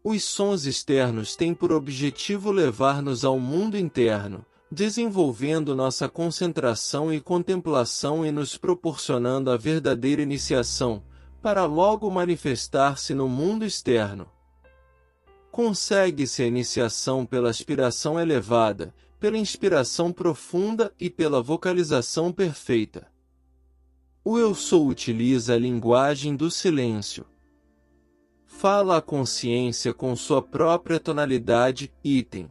Os sons externos têm por objetivo levar-nos ao mundo interno, desenvolvendo nossa concentração e contemplação e nos proporcionando a verdadeira iniciação, para logo manifestar-se no mundo externo. Consegue-se a iniciação pela aspiração elevada, pela inspiração profunda e pela vocalização perfeita. O Eu Sou utiliza a linguagem do silêncio. Fala a consciência com sua própria tonalidade, item.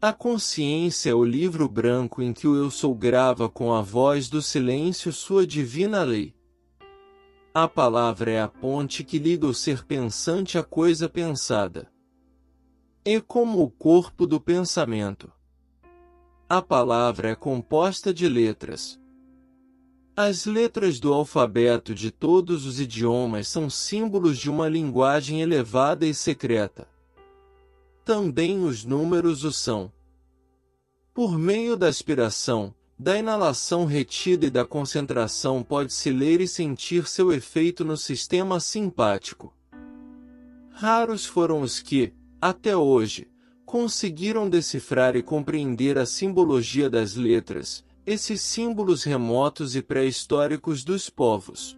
A consciência é o livro branco em que o Eu Sou grava com a voz do silêncio sua divina lei. A palavra é a ponte que liga o ser pensante à coisa pensada. É como o corpo do pensamento. A palavra é composta de letras. As letras do alfabeto de todos os idiomas são símbolos de uma linguagem elevada e secreta. Também os números o são. Por meio da aspiração, da inalação retida e da concentração pode-se ler e sentir seu efeito no sistema simpático. Raros foram os que, até hoje, conseguiram decifrar e compreender a simbologia das letras, esses símbolos remotos e pré-históricos dos povos.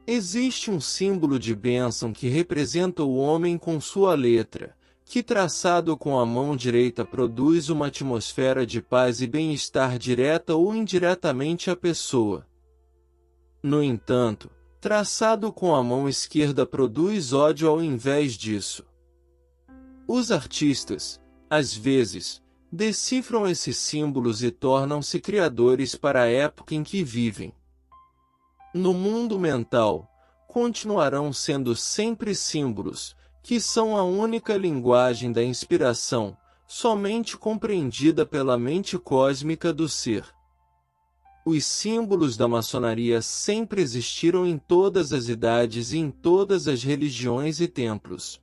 Existe um símbolo de bênção que representa o homem com sua letra, que traçado com a mão direita produz uma atmosfera de paz e bem-estar direta ou indiretamente à pessoa. No entanto, traçado com a mão esquerda produz ódio ao invés disso. Os artistas, às vezes, decifram esses símbolos e tornam-se criadores para a época em que vivem. No mundo mental, continuarão sendo sempre símbolos, que são a única linguagem da inspiração, somente compreendida pela mente cósmica do ser. Os símbolos da maçonaria sempre existiram em todas as idades e em todas as religiões e templos.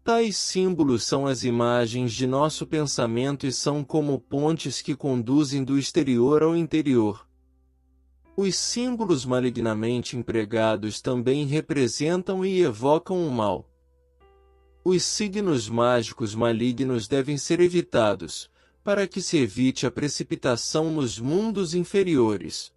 Tais símbolos são as imagens de nosso pensamento e são como pontes que conduzem do exterior ao interior. Os símbolos malignamente empregados também representam e evocam o mal. Os signos mágicos malignos devem ser evitados, para que se evite a precipitação nos mundos inferiores.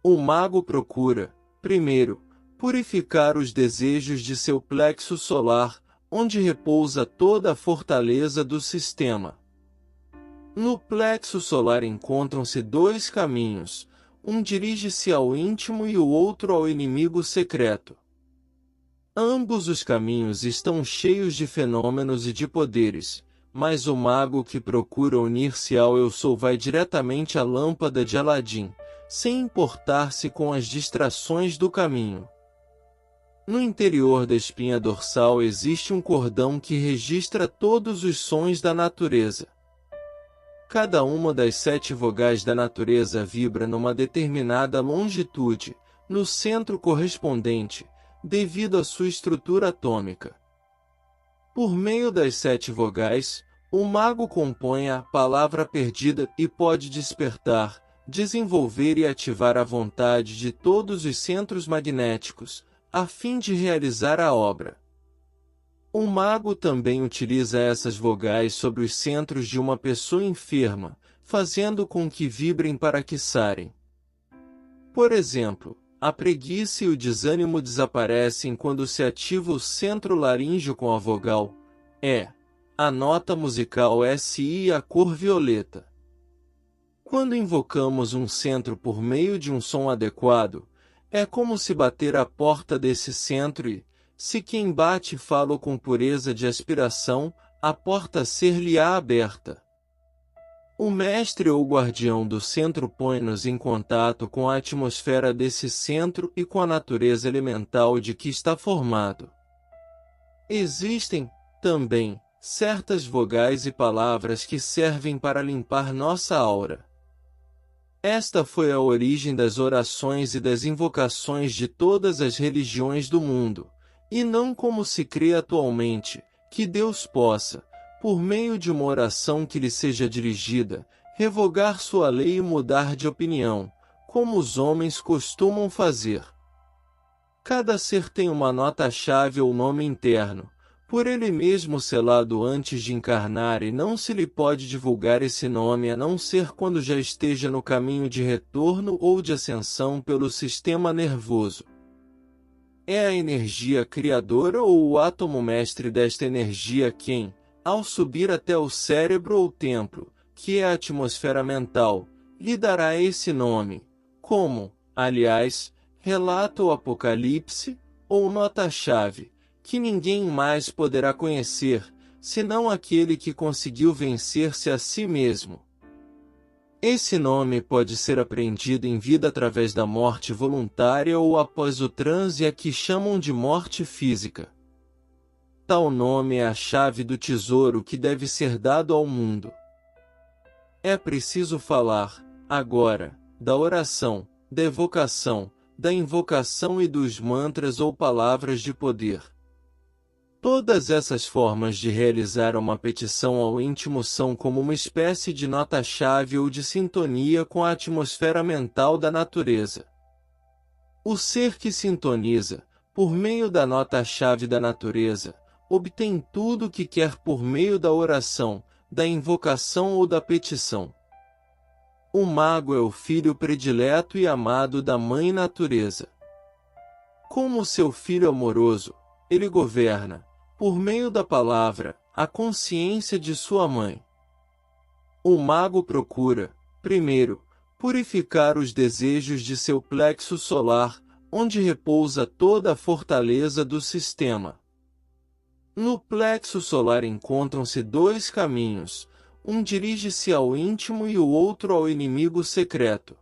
O mago procura, primeiro, purificar os desejos de seu plexo solar, onde repousa toda a fortaleza do sistema. No plexo solar encontram-se dois caminhos, um dirige-se ao íntimo e o outro ao inimigo secreto. Ambos os caminhos estão cheios de fenômenos e de poderes, mas o mago que procura unir-se ao Eu Sou vai diretamente à lâmpada de Aladim, sem importar-se com as distrações do caminho. No interior da espinha dorsal existe um cordão que registra todos os sons da natureza. Cada uma das 7 vogais da natureza vibra numa determinada longitude, no centro correspondente, devido à sua estrutura atômica. Por meio das 7 vogais, o mago compõe a palavra perdida e pode despertar, desenvolver e ativar a vontade de todos os centros magnéticos, a fim de realizar a obra. O mago também utiliza essas vogais sobre os centros de uma pessoa enferma, fazendo com que vibrem para que sarem. Por exemplo, a preguiça e o desânimo desaparecem quando se ativa o centro laríngeo com a vogal E, a nota musical SI e a cor violeta. Quando invocamos um centro por meio de um som adequado, é como se bater à porta desse centro e, se quem bate fala com pureza de aspiração, a porta ser-lhe-á aberta. O mestre ou guardião do centro põe-nos em contato com a atmosfera desse centro e com a natureza elemental de que está formado. Existem, também, certas vogais e palavras que servem para limpar nossa aura. Esta foi a origem das orações e das invocações de todas as religiões do mundo, e não como se crê atualmente, que Deus possa, por meio de uma oração que lhe seja dirigida, revogar sua lei e mudar de opinião, como os homens costumam fazer. Cada ser tem uma nota-chave ou nome interno, por ele mesmo selado antes de encarnar e não se lhe pode divulgar esse nome a não ser quando já esteja no caminho de retorno ou de ascensão pelo sistema nervoso. É a energia criadora ou o átomo mestre desta energia quem, ao subir até o cérebro ou templo, que é a atmosfera mental, lhe dará esse nome, como, aliás, relata o Apocalipse, ou nota-chave, que ninguém mais poderá conhecer, senão aquele que conseguiu vencer-se a si mesmo. Esse nome pode ser aprendido em vida através da morte voluntária ou após o transe a que chamam de morte física. Tal nome é a chave do tesouro que deve ser dado ao mundo. É preciso falar, agora, da oração, da evocação, da invocação e dos mantras ou palavras de poder. Todas essas formas de realizar uma petição ao íntimo são como uma espécie de nota-chave ou de sintonia com a atmosfera mental da natureza. O ser que sintoniza, por meio da nota-chave da natureza, obtém tudo o que quer por meio da oração, da invocação ou da petição. O mago é o filho predileto e amado da Mãe Natureza. Como seu filho amoroso, ele governa, por meio da palavra, a consciência de sua mãe. O mago procura, primeiro, purificar os desejos de seu plexo solar, onde repousa toda a fortaleza do sistema. No plexo solar encontram-se dois caminhos, um dirige-se ao íntimo e o outro ao inimigo secreto.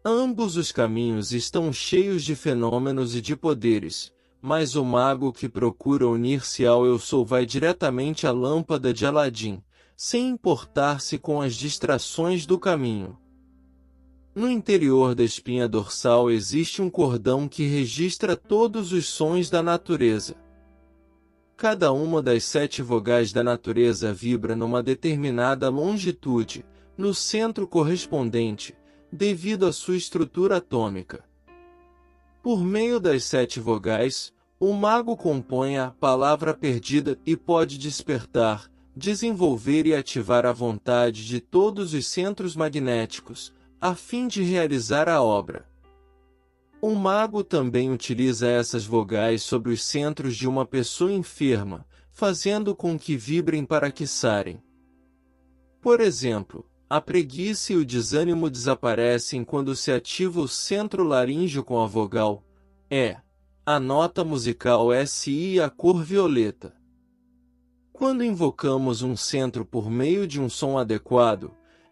Ambos os caminhos estão cheios de fenômenos e de poderes, mas o mago que procura unir-se ao Eu Sou vai diretamente à lâmpada de Aladim, sem importar-se com as distrações do caminho. No interior da espinha dorsal existe um cordão que registra todos os sons da natureza. Cada uma das 7 vogais da natureza vibra numa determinada longitude, no centro correspondente, devido à sua estrutura atômica. Por meio das 7 vogais, o mago compõe a palavra perdida e pode despertar, desenvolver e ativar a vontade de todos os centros magnéticos, a fim de realizar a obra. O mago também utiliza essas vogais sobre os centros de uma pessoa enferma, fazendo com que vibrem para que sarem. Por exemplo, a preguiça e o desânimo desaparecem quando se ativa o centro laríngeo com a vogal E, a nota musical SI e a cor violeta. Quando invocamos um centro por meio de um som adequado,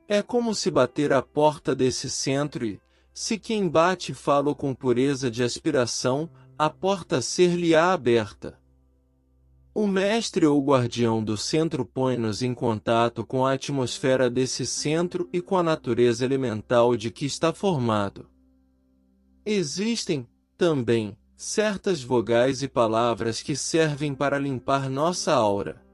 é como se bater à porta desse centro e, se quem bate fala com pureza de aspiração, a porta ser-lhe-á aberta. O mestre ou guardião do centro põe-nos em contato com a atmosfera desse centro e com a natureza elemental de que está formado. Existem, também, certas vogais e palavras que servem para limpar nossa aura.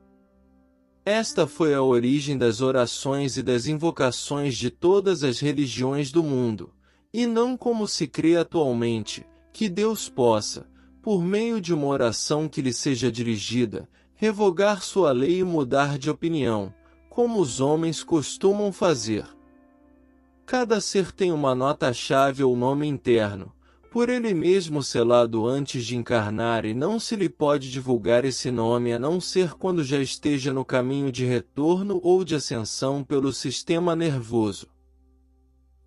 Esta foi a origem das orações e das invocações de todas as religiões do mundo, e não como se crê atualmente, que Deus possa, por meio de uma oração que lhe seja dirigida, revogar sua lei e mudar de opinião, como os homens costumam fazer. Cada ser tem uma nota-chave ou nome interno, por ele mesmo selado antes de encarnar, e não se lhe pode divulgar esse nome a não ser quando já esteja no caminho de retorno ou de ascensão pelo sistema nervoso.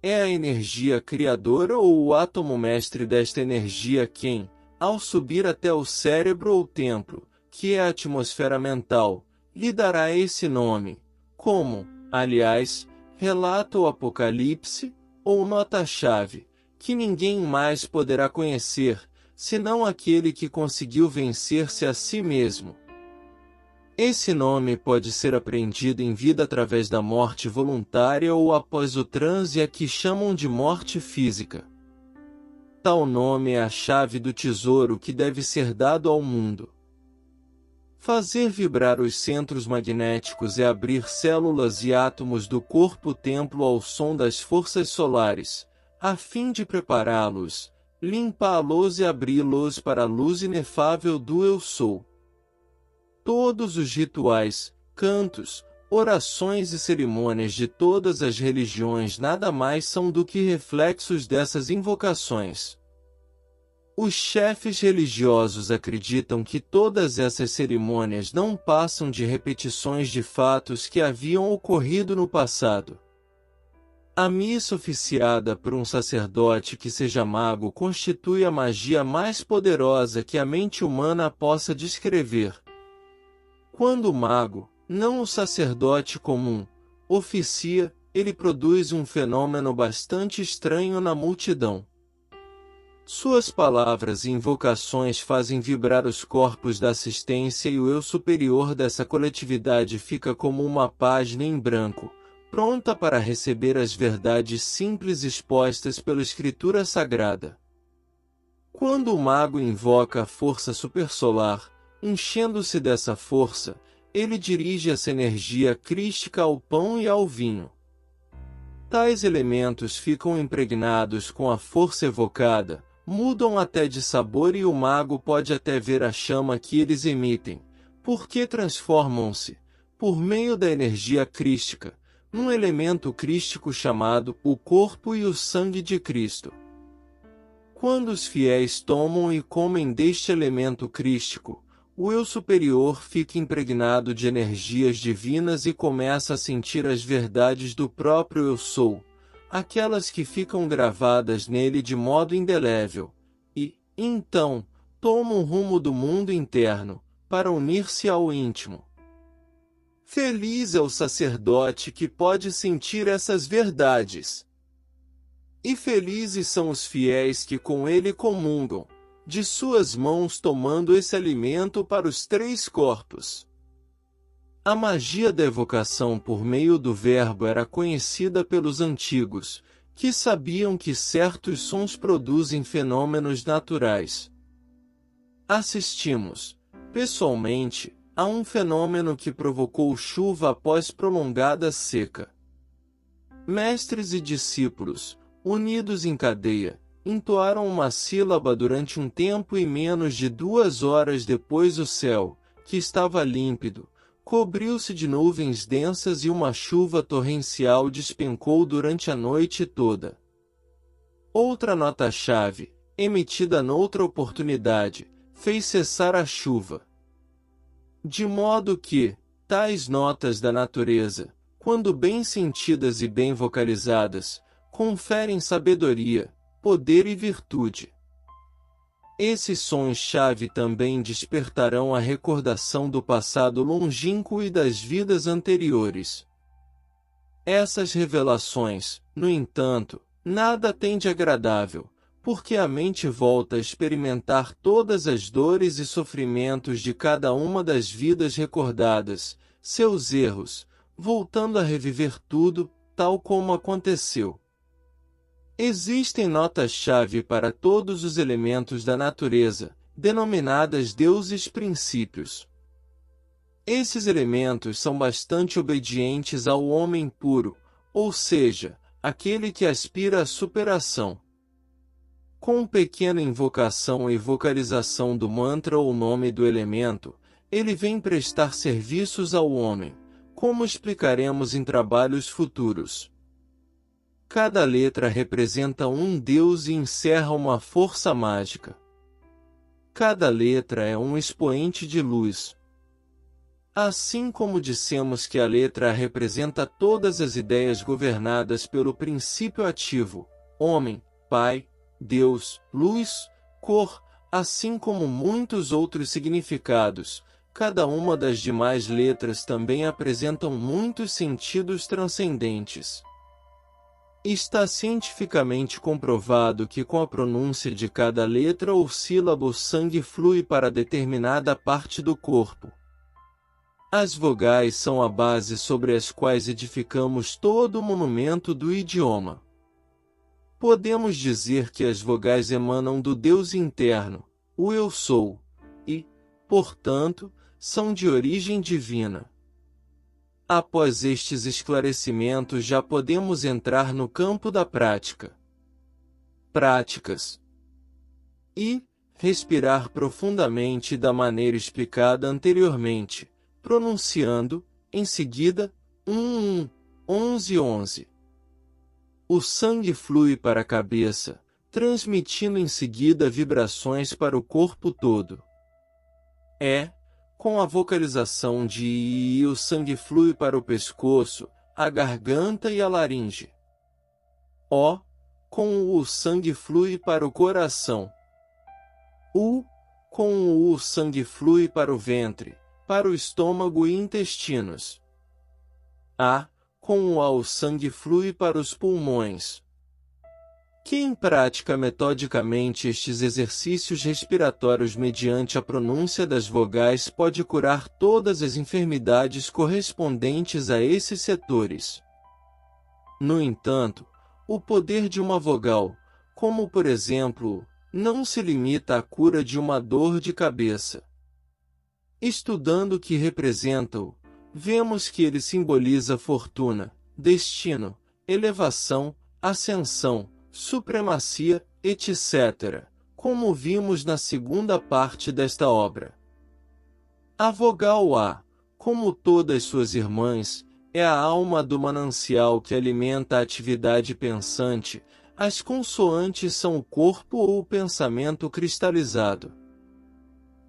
É a energia criadora ou o átomo mestre desta energia quem, ao subir até o cérebro ou templo, que é a atmosfera mental, lhe dará esse nome, como, aliás, relata o Apocalipse, ou nota-chave, que ninguém mais poderá conhecer, senão aquele que conseguiu vencer-se a si mesmo. Esse nome pode ser aprendido em vida através da morte voluntária ou após o transe, a que chamam de morte física. Tal nome é a chave do tesouro que deve ser dado ao mundo. Fazer vibrar os centros magnéticos é abrir células e átomos do corpo-templo ao som das forças solares, a fim de prepará-los, limpá-los e abri-los para a luz inefável do Eu Sou. Todos os rituais, cantos, orações e cerimônias de todas as religiões nada mais são do que reflexos dessas invocações. Os chefes religiosos acreditam que todas essas cerimônias não passam de repetições de fatos que haviam ocorrido no passado. A missa oficiada por um sacerdote que seja mago constitui a magia mais poderosa que a mente humana possa descrever. Quando o mago, não o sacerdote comum, oficia, ele produz um fenômeno bastante estranho na multidão. Suas palavras e invocações fazem vibrar os corpos da assistência e o eu superior dessa coletividade fica como uma página em branco, pronta para receber as verdades simples expostas pela Escritura Sagrada. Quando o mago invoca a força supersolar, enchendo-se dessa força, ele dirige essa energia crística ao pão e ao vinho. Tais elementos ficam impregnados com a força evocada, mudam até de sabor e o mago pode até ver a chama que eles emitem, porque transformam-se, por meio da energia crística, num elemento crístico chamado o corpo e o sangue de Cristo. Quando os fiéis tomam e comem deste elemento crístico, o eu superior fica impregnado de energias divinas e começa a sentir as verdades do próprio Eu Sou, aquelas que ficam gravadas nele de modo indelével, e, então, toma um rumo do mundo interno, para unir-se ao íntimo. Feliz é o sacerdote que pode sentir essas verdades. E felizes são os fiéis que com ele comungam, de suas mãos tomando esse alimento para os 3 corpos. A magia da evocação por meio do verbo era conhecida pelos antigos, que sabiam que certos sons produzem fenômenos naturais. Assistimos, pessoalmente, a um fenômeno que provocou chuva após prolongada seca. Mestres e discípulos, unidos em cadeia, entoaram uma sílaba durante um tempo e menos de 2 horas depois o céu, que estava límpido, cobriu-se de nuvens densas e uma chuva torrencial despencou durante a noite toda. Outra nota-chave, emitida noutra oportunidade, fez cessar a chuva. De modo que, tais notas da natureza, quando bem sentidas e bem vocalizadas, conferem sabedoria, poder e virtude. Esses sons-chave também despertarão a recordação do passado longínquo e das vidas anteriores. Essas revelações, no entanto, nada têm de agradável, porque a mente volta a experimentar todas as dores e sofrimentos de cada uma das vidas recordadas, seus erros, voltando a reviver tudo, tal como aconteceu. Existem notas-chave para todos os elementos da natureza, denominadas deuses princípios. Esses elementos são bastante obedientes ao homem puro, ou seja, aquele que aspira à superação. Com pequena invocação e vocalização do mantra ou nome do elemento, ele vem prestar serviços ao homem, como explicaremos em trabalhos futuros. Cada letra representa um deus e encerra uma força mágica. Cada letra é um expoente de luz. Assim como dissemos que a letra representa todas as ideias governadas pelo princípio ativo, homem, pai, Deus, luz, cor, assim como muitos outros significados, cada uma das demais letras também apresentam muitos sentidos transcendentes. Está cientificamente comprovado que com a pronúncia de cada letra ou sílaba o sangue flui para determinada parte do corpo. As vogais são a base sobre as quais edificamos todo o monumento do idioma. Podemos dizer que as vogais emanam do Deus interno, o Eu Sou, e, portanto, são de origem divina. Após estes esclarecimentos já podemos entrar no campo da prática. Práticas. E, respirar profundamente da maneira explicada anteriormente, pronunciando, em seguida, 11. O sangue flui para a cabeça, transmitindo em seguida vibrações para o corpo todo. Com a vocalização de I, o sangue flui para o pescoço, a garganta e a laringe. O, com o sangue flui para o coração. Com o sangue flui para o ventre, para o estômago e intestinos. Com o sangue flui para os pulmões. Quem pratica metodicamente estes exercícios respiratórios mediante a pronúncia das vogais pode curar todas as enfermidades correspondentes a esses setores. No entanto, o poder de uma vogal, como por exemplo, não se limita à cura de uma dor de cabeça. Estudando o que representa-o, vemos que ele simboliza fortuna, destino, elevação, ascensão, supremacia, etc., como vimos na segunda parte desta obra. A vogal A, como todas suas irmãs, é a alma do manancial que alimenta a atividade pensante, as consoantes são o corpo ou o pensamento cristalizado.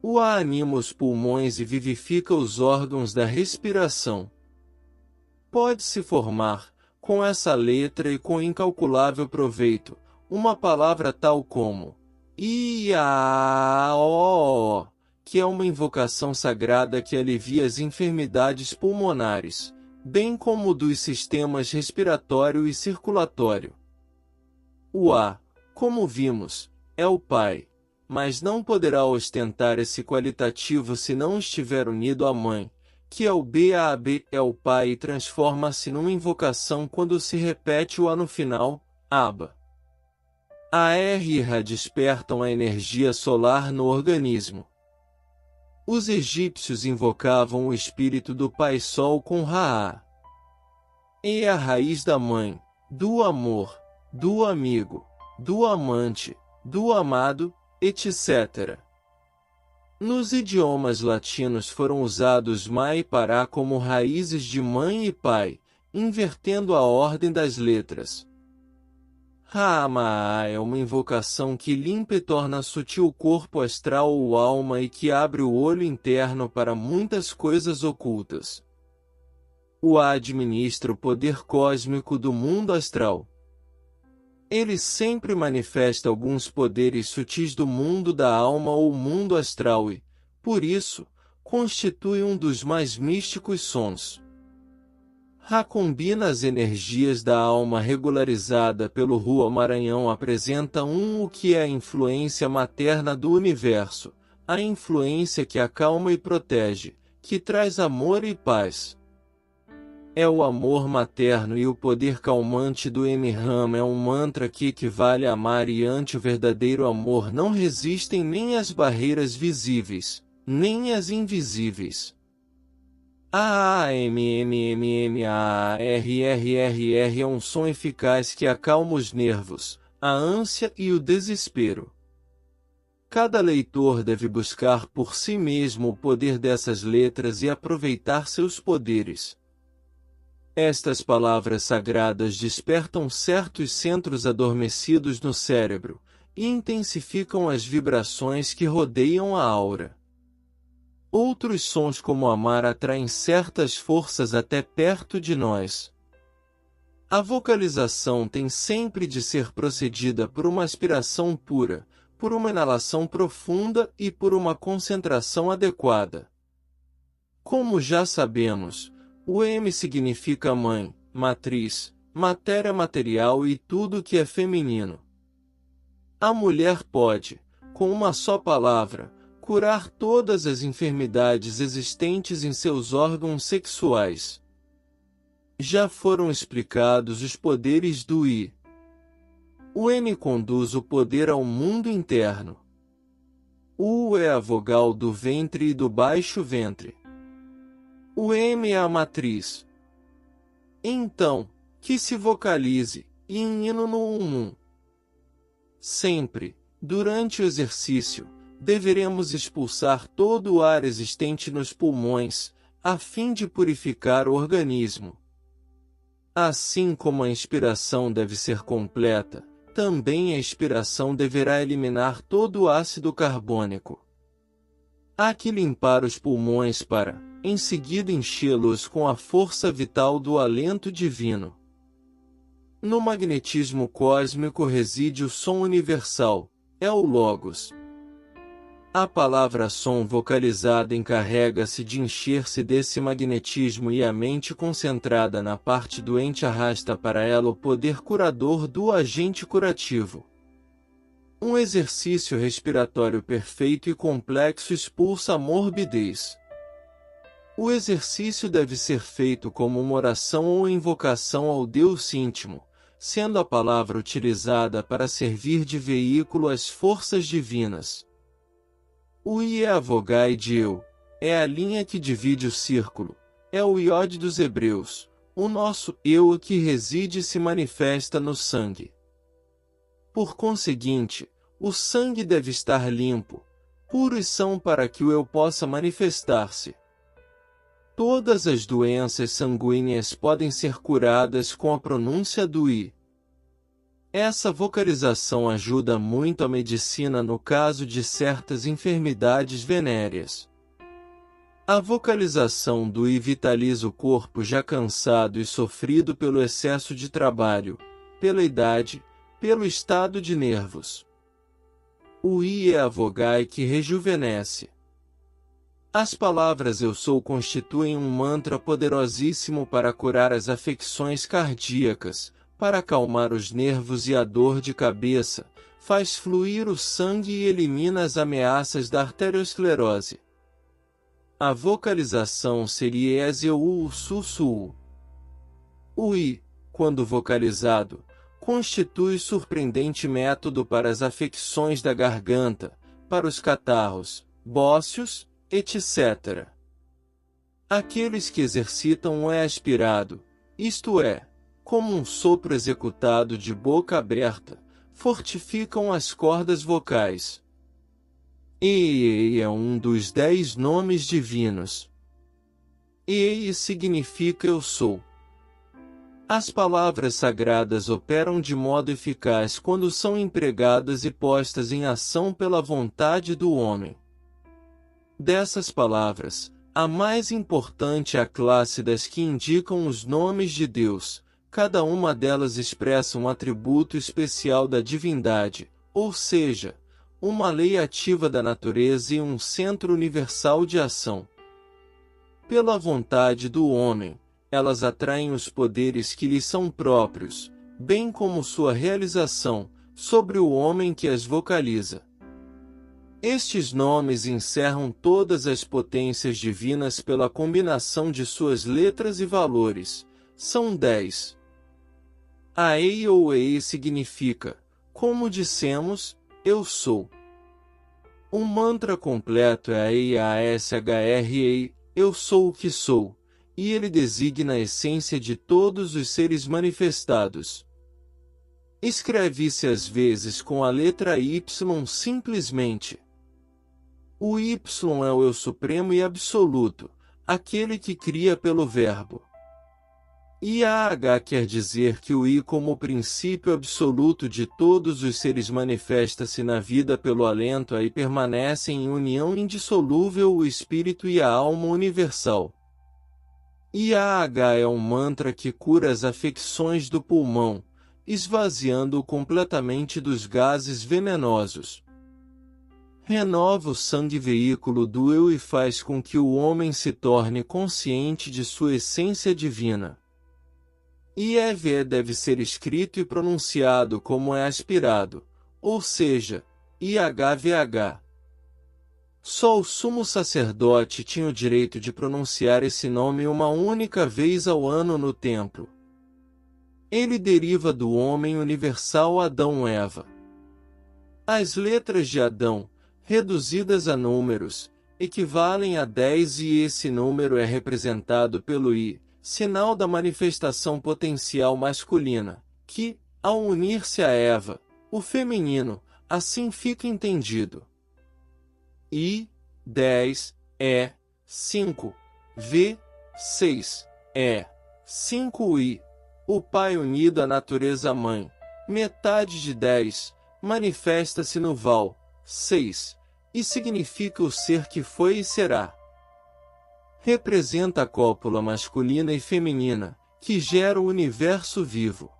O A anima os pulmões e vivifica os órgãos da respiração. Pode-se formar, com essa letra e com incalculável proveito, uma palavra tal como Iaó, que é uma invocação sagrada que alivia as enfermidades pulmonares, bem como dos sistemas respiratório e circulatório. O A, como vimos, é o Pai, mas não poderá ostentar esse qualitativo se não estiver unido à mãe, que é o Baab, é o pai e transforma-se numa invocação quando se repete o A no final, Aba. A R e Ra despertam a energia solar no organismo. Os egípcios invocavam o espírito do Pai Sol com Ra. É a raiz da mãe, do amor, do amigo, do amante, do amado, etc. Nos idiomas latinos foram usados Ma e Pará como raízes de mãe e pai, invertendo a ordem das letras. Ra-Ma é uma invocação que limpa e torna sutil o corpo astral ou alma e que abre o olho interno para muitas coisas ocultas. O A administra o poder cósmico do mundo astral. Ele sempre manifesta alguns poderes sutis do mundo da alma ou mundo astral e, por isso, constitui um dos mais místicos sons. Ra combina as energias da alma regularizada pelo Rua Maranhão, apresenta o que é a influência materna do universo, a influência que acalma e protege, que traz amor e paz. É o amor materno e o poder calmante do M-Ram é um mantra que equivale a amar e ante o verdadeiro amor não resistem nem as barreiras visíveis, nem as invisíveis. A-A-M-M-M-M-A-R-R-R-R é um som eficaz que acalma os nervos, a ânsia e o desespero. Cada leitor deve buscar por si mesmo o poder dessas letras e aproveitar seus poderes. Estas palavras sagradas despertam certos centros adormecidos no cérebro e intensificam as vibrações que rodeiam a aura. Outros sons como amar atraem certas forças até perto de nós. A vocalização tem sempre de ser procedida por uma aspiração pura, por uma inalação profunda e por uma concentração adequada. Como já sabemos, o M significa mãe, matriz, matéria material e tudo que é feminino. A mulher pode, com uma só palavra, curar todas as enfermidades existentes em seus órgãos sexuais. Já foram explicados os poderes do I. O M conduz o poder ao mundo interno. O U é a vogal do ventre e do baixo ventre. O M é a matriz. Então, que se vocalize, hino no um. Sempre, durante o exercício, deveremos expulsar todo o ar existente nos pulmões, a fim de purificar o organismo. Assim como a inspiração deve ser completa, também a expiração deverá eliminar todo o ácido carbônico. Há que limpar os pulmões para, em seguida, enchê-los com a força vital do alento divino. No magnetismo cósmico reside o som universal, é o Logos. A palavra som vocalizada encarrega-se de encher-se desse magnetismo e a mente concentrada na parte doente arrasta para ela o poder curador do agente curativo. Um exercício respiratório perfeito e complexo expulsa a morbidez. O exercício deve ser feito como uma oração ou invocação ao Deus íntimo, sendo a palavra utilizada para servir de veículo às forças divinas. O I é a vogal de eu, é a linha que divide o círculo, é o iode dos hebreus, o nosso eu que reside e se manifesta no sangue. Por conseguinte, o sangue deve estar limpo, puro e são para que o eu possa manifestar-se. Todas as doenças sanguíneas podem ser curadas com a pronúncia do I. Essa vocalização ajuda muito a medicina no caso de certas enfermidades venéreas. A vocalização do I vitaliza o corpo já cansado e sofrido pelo excesso de trabalho, pela idade, pelo estado de nervos. O I é a vogal que rejuvenesce. As palavras eu sou constituem um mantra poderosíssimo para curar as afecções cardíacas, para acalmar os nervos e a dor de cabeça, faz fluir o sangue e elimina as ameaças da arteriosclerose. A vocalização seria EZU-SU-SU. O I, quando vocalizado, constitui surpreendente método para as afecções da garganta, para os catarros, bócios, etc. Aqueles que exercitam o E aspirado, isto é, como um sopro executado de boca aberta, fortificam as cordas vocais. Ei é um dos 10 nomes divinos. Ei significa eu sou. As palavras sagradas operam de modo eficaz quando são empregadas e postas em ação pela vontade do homem. Dessas palavras, a mais importante é a classe das que indicam os nomes de Deus. Cada uma delas expressa um atributo especial da divindade, ou seja, uma lei ativa da natureza e um centro universal de ação. Pela vontade do homem, elas atraem os poderes que lhes são próprios, bem como sua realização, sobre o homem que as vocaliza. Estes nomes encerram todas as potências divinas pela combinação de suas letras e valores. São 10. A Ei ou Ei significa, como dissemos, eu sou. Um mantra completo é a Ei, eu sou o que sou, e ele designa a essência de todos os seres manifestados. Escreve-se às vezes com a letra Y simplesmente. O Y é o Eu Supremo e Absoluto, aquele que cria pelo Verbo. IAH quer dizer que o I como princípio absoluto de todos os seres manifesta-se na vida pelo alento e permanecem em união indissolúvel o espírito e a alma universal. IAH é um mantra que cura as afecções do pulmão, esvaziando-o completamente dos gases venenosos. Renova o sangue veículo do eu e faz com que o homem se torne consciente de sua essência divina. IEV deve ser escrito e pronunciado como é aspirado, ou seja, IHVH. Só o sumo sacerdote tinha o direito de pronunciar esse nome uma única vez ao ano no templo. Ele deriva do homem universal Adão-Eva. As letras de Adão, reduzidas a números, equivalem a 10 e esse número é representado pelo I, sinal da manifestação potencial masculina, que, ao unir-se a Eva, o feminino, assim fica entendido. I, 10, 5, V, 6, 5 I, o Pai unido à natureza mãe, metade de 10, manifesta-se no Val, 6, e significa o ser que foi e será. Representa a cópula masculina e feminina, que gera o universo vivo.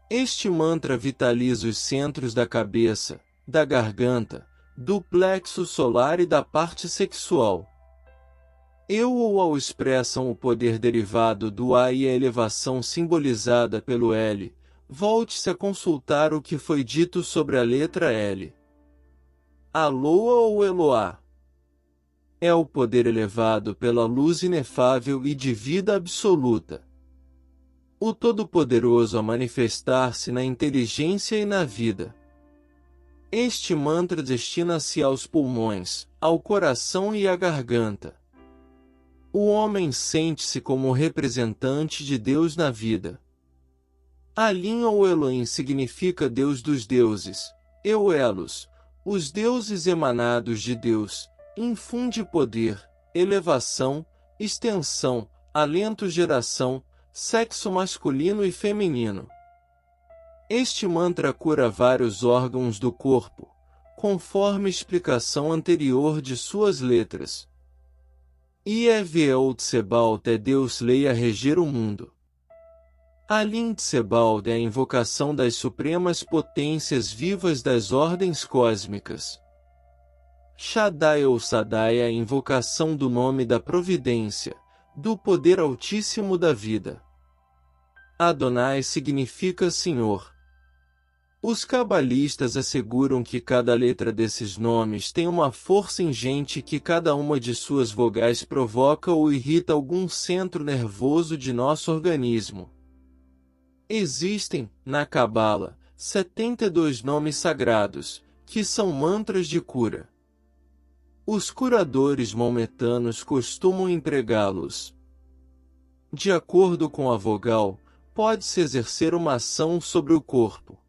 Este mantra vitaliza os centros da cabeça, da garganta, do plexo solar e da parte sexual. Eu ou ao expressam o poder derivado do A e a elevação simbolizada pelo L. Volte-se a consultar o que foi dito sobre a letra L. Aloa ou Eloá é o poder elevado pela luz inefável e de vida absoluta. O Todo-Poderoso a manifestar-se na inteligência e na vida. Este mantra destina-se aos pulmões, ao coração e à garganta. O homem sente-se como representante de Deus na vida. Alin ou Elohim significa Deus dos deuses, Euelos, os deuses emanados de Deus. Infunde poder, elevação, extensão, alento, geração, sexo masculino e feminino. Este mantra cura vários órgãos do corpo, conforme explicação anterior de suas letras. Iev Tsebalt é Deus lei a reger o mundo. Alin Tsebalt é a invocação das supremas potências vivas das ordens cósmicas. Shaddai ou Sadai é a invocação do nome da providência, do poder altíssimo da vida. Adonai significa Senhor. Os cabalistas asseguram que cada letra desses nomes tem uma força ingente, que cada uma de suas vogais provoca ou irrita algum centro nervoso de nosso organismo. Existem, na Cabala, 72 nomes sagrados, que são mantras de cura. Os curadores maometanos costumam empregá-los. De acordo com a vogal, pode-se exercer uma ação sobre o corpo.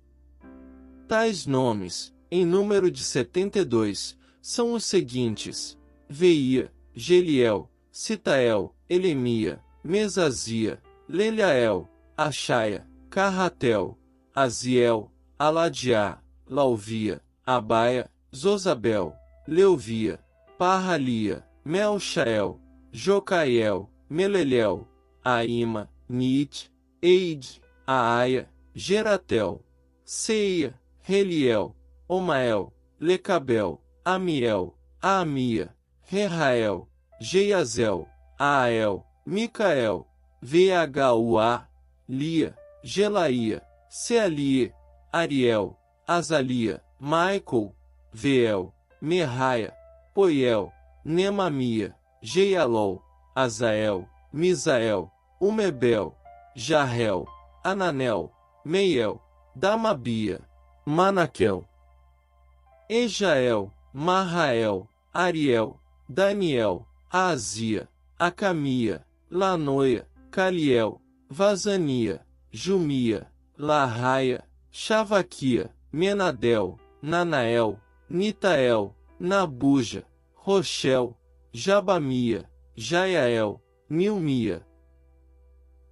Tais nomes, em número de 72, são os seguintes: Veia, Geliel, Citael, Elemia, Mesazia, Leliael, Achaia, Carratel, Aziel, Aladiá, Lauvia, Abaia, Zozabel, Leuvia, Parralia, Melchael, Jocaiel, Melelel, Aima, Nit, Eid, Aia, Geratel, Seia, Reliel, Omael, Lecabel, Amiel, Aamia, Rerael, Jeiazel, Aael, Micael, Vhua, Lia, Gelaia, Sealie, Ariel, Azalia, Michael, Veel, Merraia, Poiel, Nemamia, Jeialol, Azael, Misael, Umebel, Jarrel, Ananel, Meiel, Damabia, Manaquel, Ejael, Marrael, Ariel, Daniel, Azia, Acamia, Lanoia, Caliel, Vazania, Jumia, Larraia, Chavaquia, Menadel, Nanael, Nitael, Nabuja, Rochel, Jabamia, Jaiael, Milmia.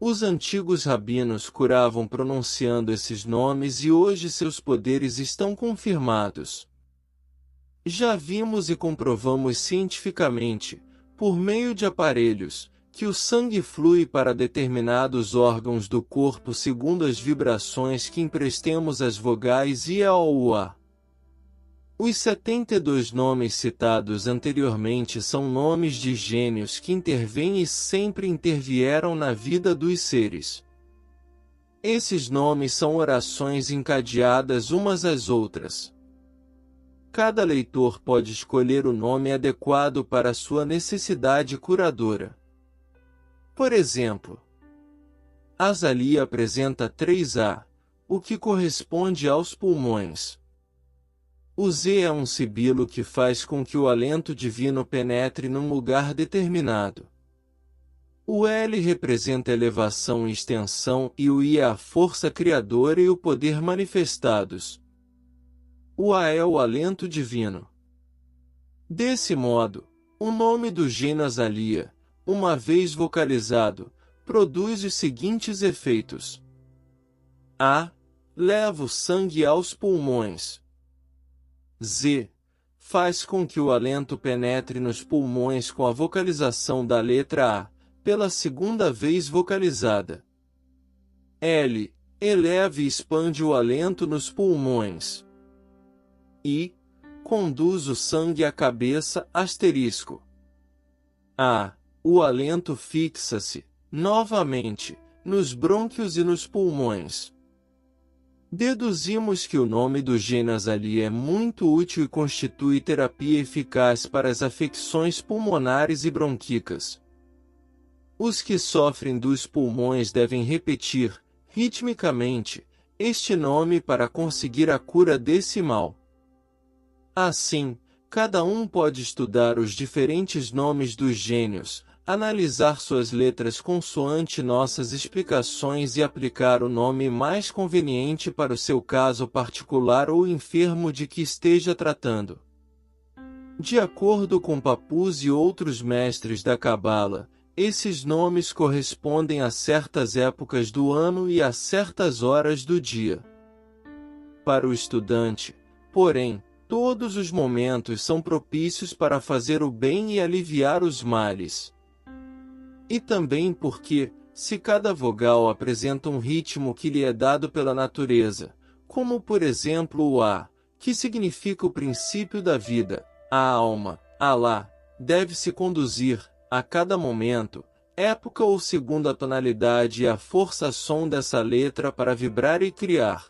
Os antigos rabinos curavam pronunciando esses nomes e hoje seus poderes estão confirmados. Já vimos e comprovamos cientificamente, por meio de aparelhos, que o sangue flui para determinados órgãos do corpo segundo as vibrações que emprestemos às vogais e ao ar. Os 72 nomes citados anteriormente são nomes de gênios que intervêm e sempre intervieram na vida dos seres. Esses nomes são orações encadeadas umas às outras. Cada leitor pode escolher o nome adequado para a sua necessidade curadora. Por exemplo, Azalia apresenta 3A, o que corresponde aos pulmões. O Z é um sibilo que faz com que o alento divino penetre num lugar determinado. O L representa elevação e extensão e o I é a força criadora e o poder manifestados. O A é o alento divino. Desse modo, o nome do gênio Azalia, uma vez vocalizado, produz os seguintes efeitos. A. Leva o sangue aos pulmões. Z. Faz com que o alento penetre nos pulmões com a vocalização da letra A, pela segunda vez vocalizada. L. Eleva e expande o alento nos pulmões. I. Conduz o sangue à cabeça, asterisco. A. O alento fixa-se, novamente, nos brônquios e nos pulmões. Deduzimos que o nome do gênio Azalia é muito útil e constitui terapia eficaz para as afecções pulmonares e bronquicas. Os que sofrem dos pulmões devem repetir, ritmicamente, este nome para conseguir a cura desse mal. Assim, cada um pode estudar os diferentes nomes dos gênios, analisar suas letras consoante nossas explicações e aplicar o nome mais conveniente para o seu caso particular ou enfermo de que esteja tratando. De acordo com Papus e outros mestres da Cabala, esses nomes correspondem a certas épocas do ano e a certas horas do dia. Para o estudante, porém, todos os momentos são propícios para fazer o bem e aliviar os males. E também porque, se cada vogal apresenta um ritmo que lhe é dado pela natureza, como por exemplo o A, que significa o princípio da vida, a alma, Alá, deve-se conduzir, a cada momento, época ou segunda tonalidade e a força som dessa letra para vibrar e criar.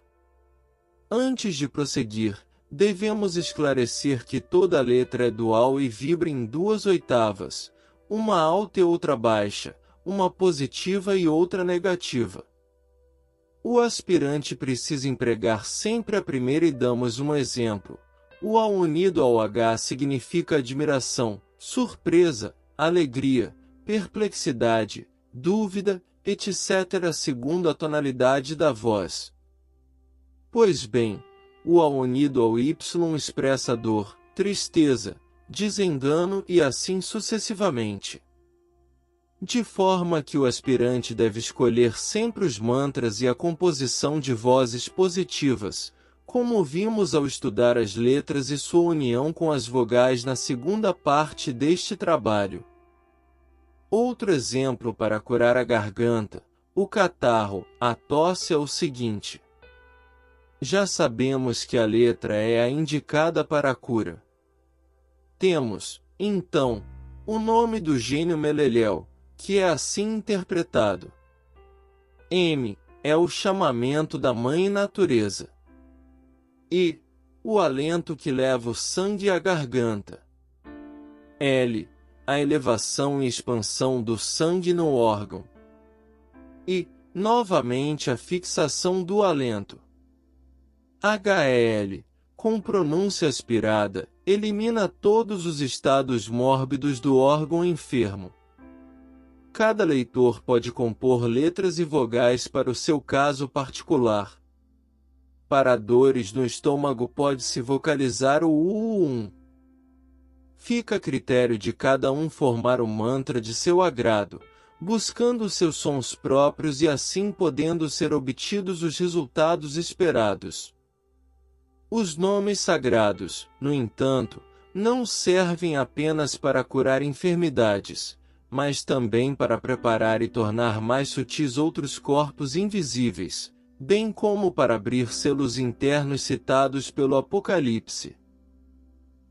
Antes de prosseguir, devemos esclarecer que toda letra é dual e vibra em 2 oitavas, uma alta e outra baixa, uma positiva e outra negativa. O aspirante precisa empregar sempre a primeira e damos um exemplo. O A unido ao H significa admiração, surpresa, alegria, perplexidade, dúvida, etc. segundo a tonalidade da voz. Pois bem, o A unido ao Y expressa dor, tristeza, desengano e assim sucessivamente. De forma que o aspirante deve escolher sempre os mantras e a composição de vozes positivas, como vimos ao estudar as letras e sua união com as vogais na segunda parte deste trabalho. Outro exemplo para curar a garganta, o catarro, a tosse é o seguinte. Já sabemos que a letra é a indicada para a cura. Temos, então, o nome do gênio Meleléu, que é assim interpretado. M é o chamamento da Mãe Natureza. E o alento que leva o sangue à garganta. L, a elevação e expansão do sangue no órgão. E, novamente, a fixação do alento. HL, com pronúncia aspirada, elimina todos os estados mórbidos do órgão enfermo. Cada leitor pode compor letras e vogais para o seu caso particular. Para dores no estômago pode-se vocalizar o U1. Fica a critério de cada um formar o mantra de seu agrado, buscando seus sons próprios e assim podendo ser obtidos os resultados esperados. Os nomes sagrados, no entanto, não servem apenas para curar enfermidades, mas também para preparar e tornar mais sutis outros corpos invisíveis, bem como para abrir selos internos citados pelo Apocalipse.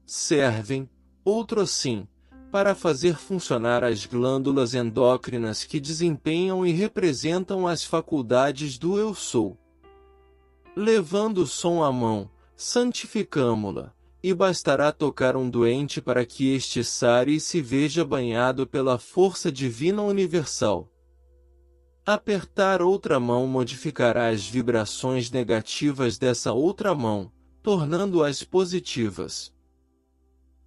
Servem, outro sim, para fazer funcionar as glândulas endócrinas que desempenham e representam as faculdades do Eu Sou. Levando o som à mão, santificamo-la, e bastará tocar um doente para que este sare e se veja banhado pela força divina universal. Apertar outra mão modificará as vibrações negativas dessa outra mão, tornando-as positivas.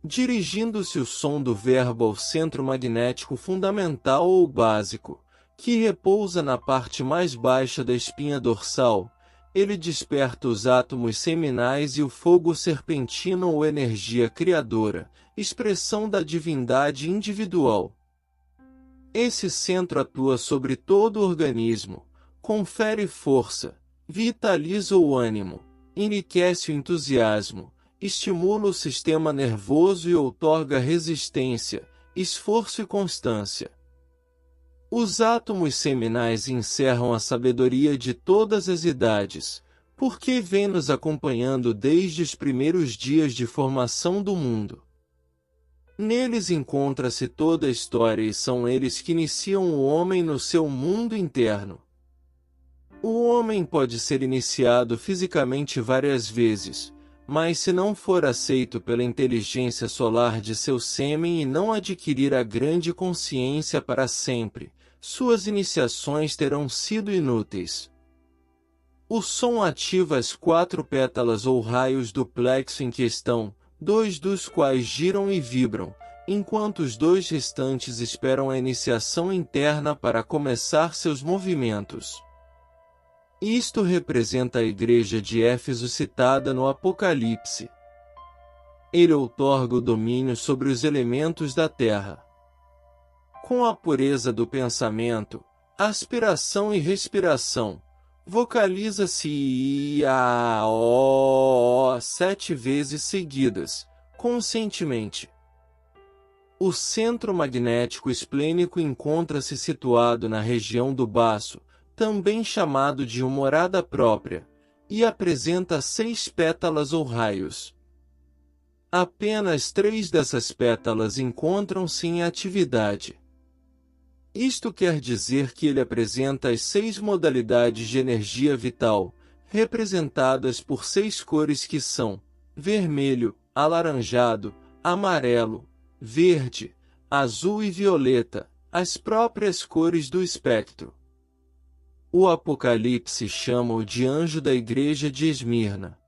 Dirigindo-se o som do verbo ao centro magnético fundamental ou básico, que repousa na parte mais baixa da espinha dorsal, ele desperta os átomos seminais e o fogo serpentino ou energia criadora, expressão da divindade individual. Esse centro atua sobre todo o organismo, confere força, vitaliza o ânimo, enriquece o entusiasmo, estimula o sistema nervoso e outorga resistência, esforço e constância. Os átomos seminais encerram a sabedoria de todas as idades, porque vem nos acompanhando desde os primeiros dias de formação do mundo. Neles encontra-se toda a história e são eles que iniciam o homem no seu mundo interno. O homem pode ser iniciado fisicamente várias vezes, mas se não for aceito pela inteligência solar de seu sêmen e não adquirir a grande consciência para sempre, suas iniciações terão sido inúteis. O som ativa as 4 pétalas ou raios do plexo em questão, 2 dos quais giram e vibram, enquanto os 2 restantes esperam a iniciação interna para começar seus movimentos. Isto representa a igreja de Éfeso citada no Apocalipse. Ele outorga o domínio sobre os elementos da terra. Com a pureza do pensamento, aspiração e respiração, vocaliza-se a 7 vezes seguidas, conscientemente. O centro magnético esplênico encontra-se situado na região do baço, também chamado de morada própria, e apresenta 6 pétalas ou raios. Apenas 3 dessas pétalas encontram-se em atividade. Isto quer dizer que ele apresenta as 6 modalidades de energia vital, representadas por 6 cores que são vermelho, alaranjado, amarelo, verde, azul e violeta, as próprias cores do espectro. O Apocalipse chama-o de anjo da igreja de Esmirna.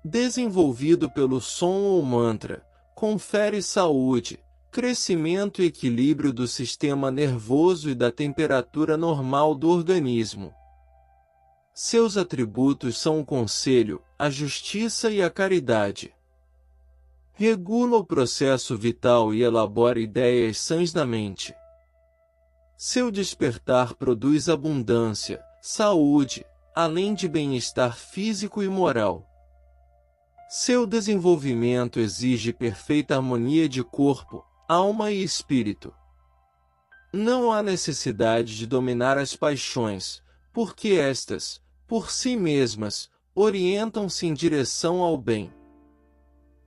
Desenvolvido pelo som ou mantra, confere saúde, crescimento e equilíbrio do sistema nervoso e da temperatura normal do organismo. Seus atributos são o conselho, a justiça e a caridade. Regula o processo vital e elabora ideias sãs na mente. Seu despertar produz abundância, saúde, além de bem-estar físico e moral. Seu desenvolvimento exige perfeita harmonia de corpo, alma e espírito. Não há necessidade de dominar as paixões, porque estas, por si mesmas, orientam-se em direção ao bem.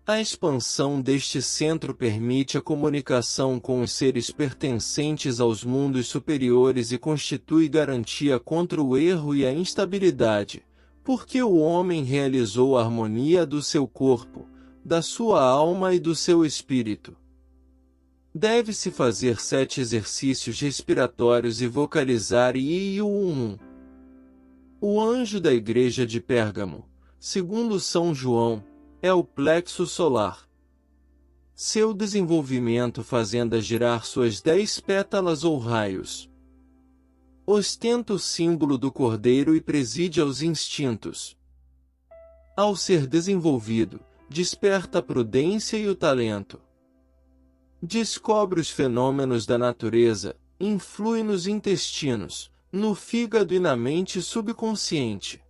A expansão deste centro permite a comunicação com os seres pertencentes aos mundos superiores e constitui garantia contra o erro e a instabilidade, porque o homem realizou a harmonia do seu corpo, da sua alma e do seu espírito. Deve-se fazer 7 exercícios respiratórios e vocalizar I-I-U-1. O anjo da igreja de Pérgamo, segundo São João, é o plexo solar. Seu desenvolvimento fazendo girar suas 10 pétalas ou raios. Ostenta o símbolo do cordeiro e preside aos instintos. Ao ser desenvolvido, desperta a prudência e o talento. Descobre os fenômenos da natureza, influi nos intestinos, no fígado e na mente subconsciente.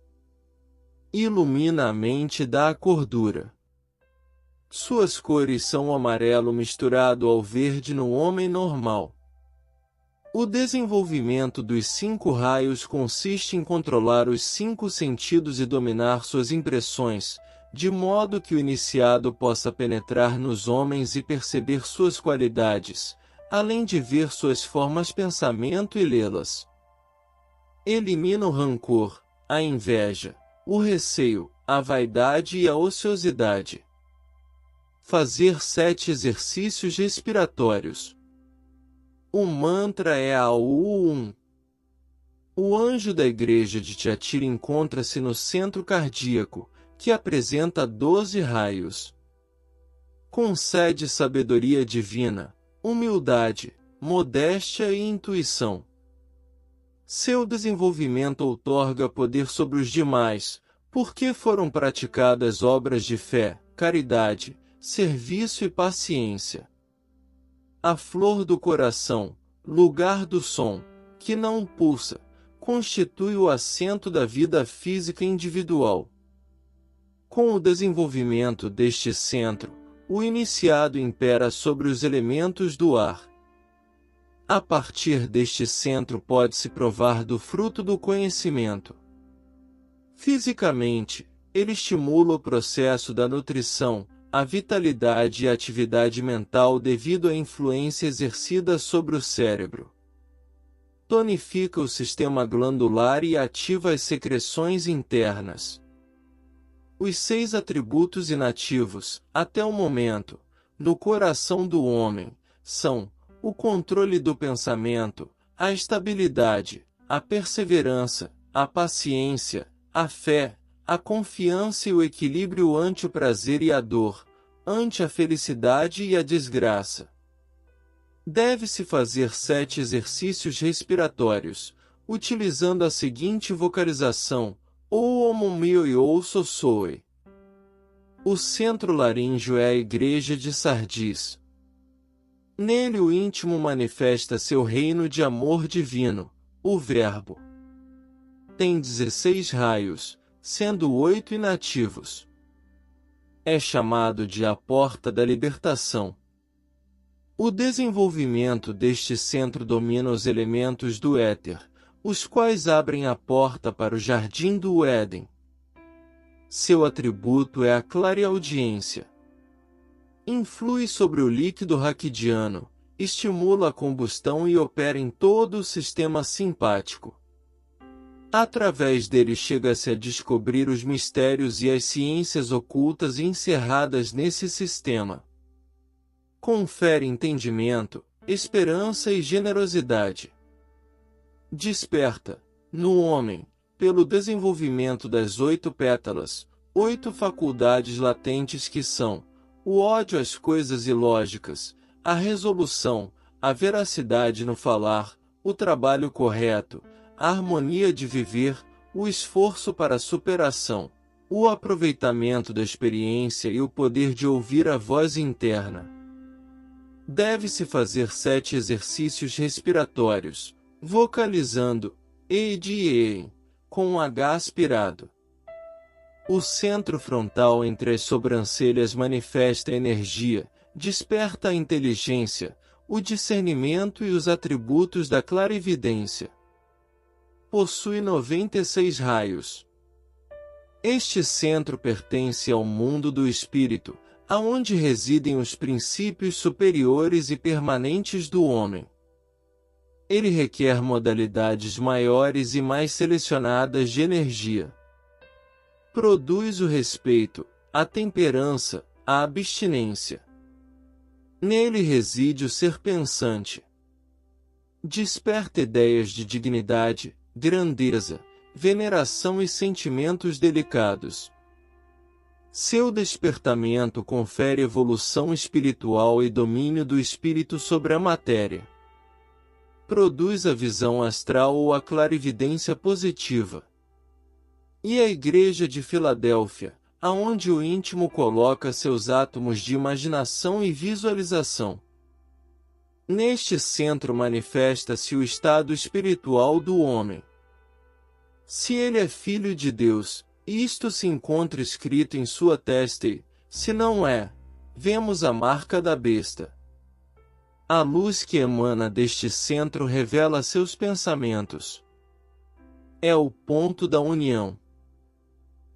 Ilumina a mente e dá a cordura. Suas cores são o amarelo misturado ao verde no homem normal. O desenvolvimento dos 5 raios consiste em controlar os 5 sentidos e dominar suas impressões, de modo que o iniciado possa penetrar nos homens e perceber suas qualidades, além de ver suas formas de pensamento e lê-las. Elimina o rancor, a inveja, o receio, a vaidade e a ociosidade. Fazer 7 exercícios respiratórios. O mantra é a U1. O anjo da igreja de Tiatira encontra-se no centro cardíaco, que apresenta 12 raios. Concede sabedoria divina, humildade, modéstia e intuição. Seu desenvolvimento outorga poder sobre os demais, porque foram praticadas obras de fé, caridade, serviço e paciência. A flor do coração, lugar do som, que não pulsa, constitui o assento da vida física individual. Com o desenvolvimento deste centro, o iniciado impera sobre os elementos do ar. A partir deste centro pode-se provar do fruto do conhecimento. Fisicamente, ele estimula o processo da nutrição, a vitalidade e a atividade mental devido à influência exercida sobre o cérebro. Tonifica o sistema glandular e ativa as secreções internas. Os 6 atributos inativos, até o momento, no coração do homem, são o controle do pensamento, a estabilidade, a perseverança, a paciência, a fé, a confiança e o equilíbrio ante o prazer e a dor, ante a felicidade e a desgraça. Deve-se fazer 7 exercícios respiratórios, utilizando a seguinte vocalização, ou Omomio ou Sossoe. O centro laríngeo é a igreja de Sardis. Nele o íntimo manifesta seu reino de amor divino, o Verbo. Tem 16 raios, sendo 8 inativos. É chamado de a porta da libertação. O desenvolvimento deste centro domina os elementos do éter, os quais abrem a porta para o jardim do Éden. Seu atributo é a clareaudiência. Influi sobre o líquido raquidiano, estimula a combustão e opera em todo o sistema simpático. Através dele chega-se a descobrir os mistérios e as ciências ocultas encerradas nesse sistema. Confere entendimento, esperança e generosidade. Desperta, no homem, pelo desenvolvimento das 8 pétalas, 8 faculdades latentes que são o ódio às coisas ilógicas, a resolução, a veracidade no falar, o trabalho correto, a harmonia de viver, o esforço para a superação, o aproveitamento da experiência e o poder de ouvir a voz interna. Deve-se fazer 7 exercícios respiratórios, vocalizando E de E, com um H aspirado. O centro frontal entre as sobrancelhas manifesta a energia, desperta a inteligência, o discernimento e os atributos da clarividência. Possui 96 raios. Este centro pertence ao mundo do espírito, aonde residem os princípios superiores e permanentes do homem. Ele requer modalidades maiores e mais selecionadas de energia. Produz o respeito, a temperança, a abstinência. Nele reside o ser pensante. Desperta ideias de dignidade, grandeza, veneração e sentimentos delicados. Seu despertamento confere evolução espiritual e domínio do espírito sobre a matéria. Produz a visão astral ou a clarividência positiva. E a Igreja de Filadélfia, aonde o íntimo coloca seus átomos de imaginação e visualização. Neste centro manifesta-se o estado espiritual do homem. Se ele é filho de Deus, isto se encontra escrito em sua testa e, se não é, vemos a marca da besta. A luz que emana deste centro revela seus pensamentos. É o ponto da união.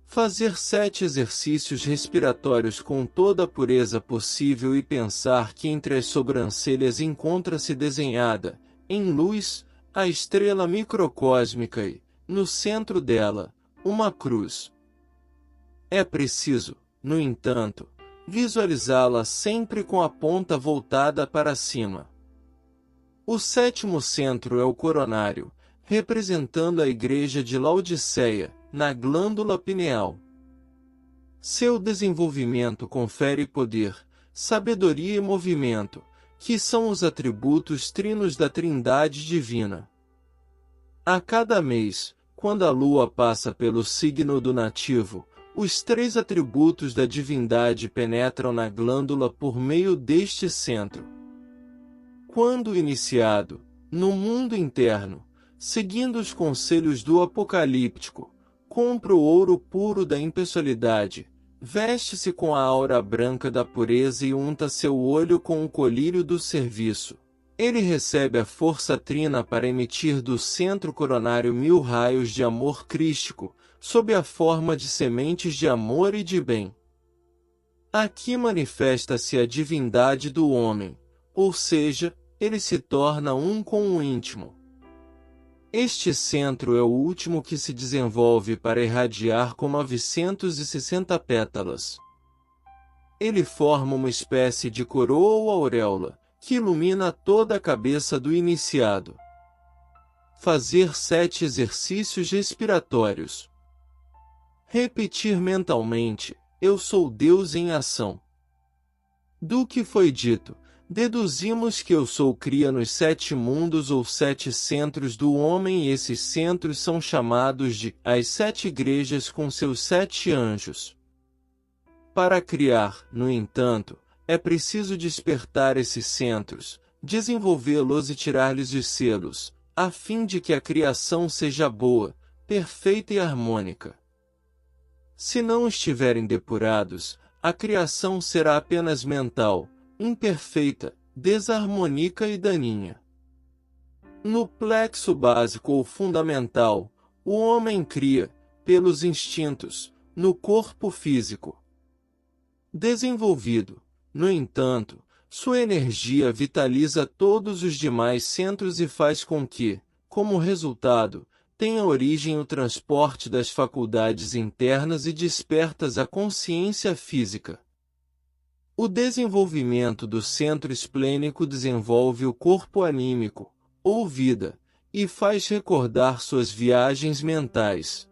Fazer 7 exercícios respiratórios com toda a pureza possível e pensar que entre as sobrancelhas encontra-se desenhada, em luz, a estrela microcósmica e, no centro dela, uma cruz. É preciso, no entanto, visualizá-la sempre com a ponta voltada para cima. O 7º centro é o coronário, representando a igreja de Laodiceia, na glândula pineal. Seu desenvolvimento confere poder, sabedoria e movimento, que são os atributos trinos da Trindade Divina. A cada mês, quando a lua passa pelo signo do nativo, os 3 atributos da divindade penetram na glândula por meio deste centro. Quando iniciado, no mundo interno, seguindo os conselhos do Apocalíptico, compra o ouro puro da impessoalidade, veste-se com a aura branca da pureza e unta seu olho com o colírio do serviço. Ele recebe a força trina para emitir do centro coronário 1000 raios de amor crístico, sob a forma de sementes de amor e de bem. Aqui manifesta-se a divindade do homem, ou seja, ele se torna um com o íntimo. Este centro é o último que se desenvolve para irradiar com 960 pétalas. Ele forma uma espécie de coroa ou auréola, que ilumina toda a cabeça do iniciado. Fazer 7 exercícios respiratórios. Repetir mentalmente, eu sou Deus em ação. Do que foi dito, deduzimos que eu sou cria nos 7 mundos ou 7 centros do homem e esses centros são chamados de as 7 igrejas com seus 7 anjos. Para criar, no entanto, é preciso despertar esses centros, desenvolvê-los e tirar-lhes os selos, a fim de que a criação seja boa, perfeita e harmônica. Se não estiverem depurados, a criação será apenas mental, imperfeita, desarmônica e daninha. No plexo básico ou fundamental, o homem cria, pelos instintos, no corpo físico. Desenvolvido, no entanto, sua energia vitaliza todos os demais centros e faz com que, como resultado, tem a origem o transporte das faculdades internas e despertas à consciência física. O desenvolvimento do centro esplênico desenvolve o corpo anímico, ou vida, e faz recordar suas viagens mentais.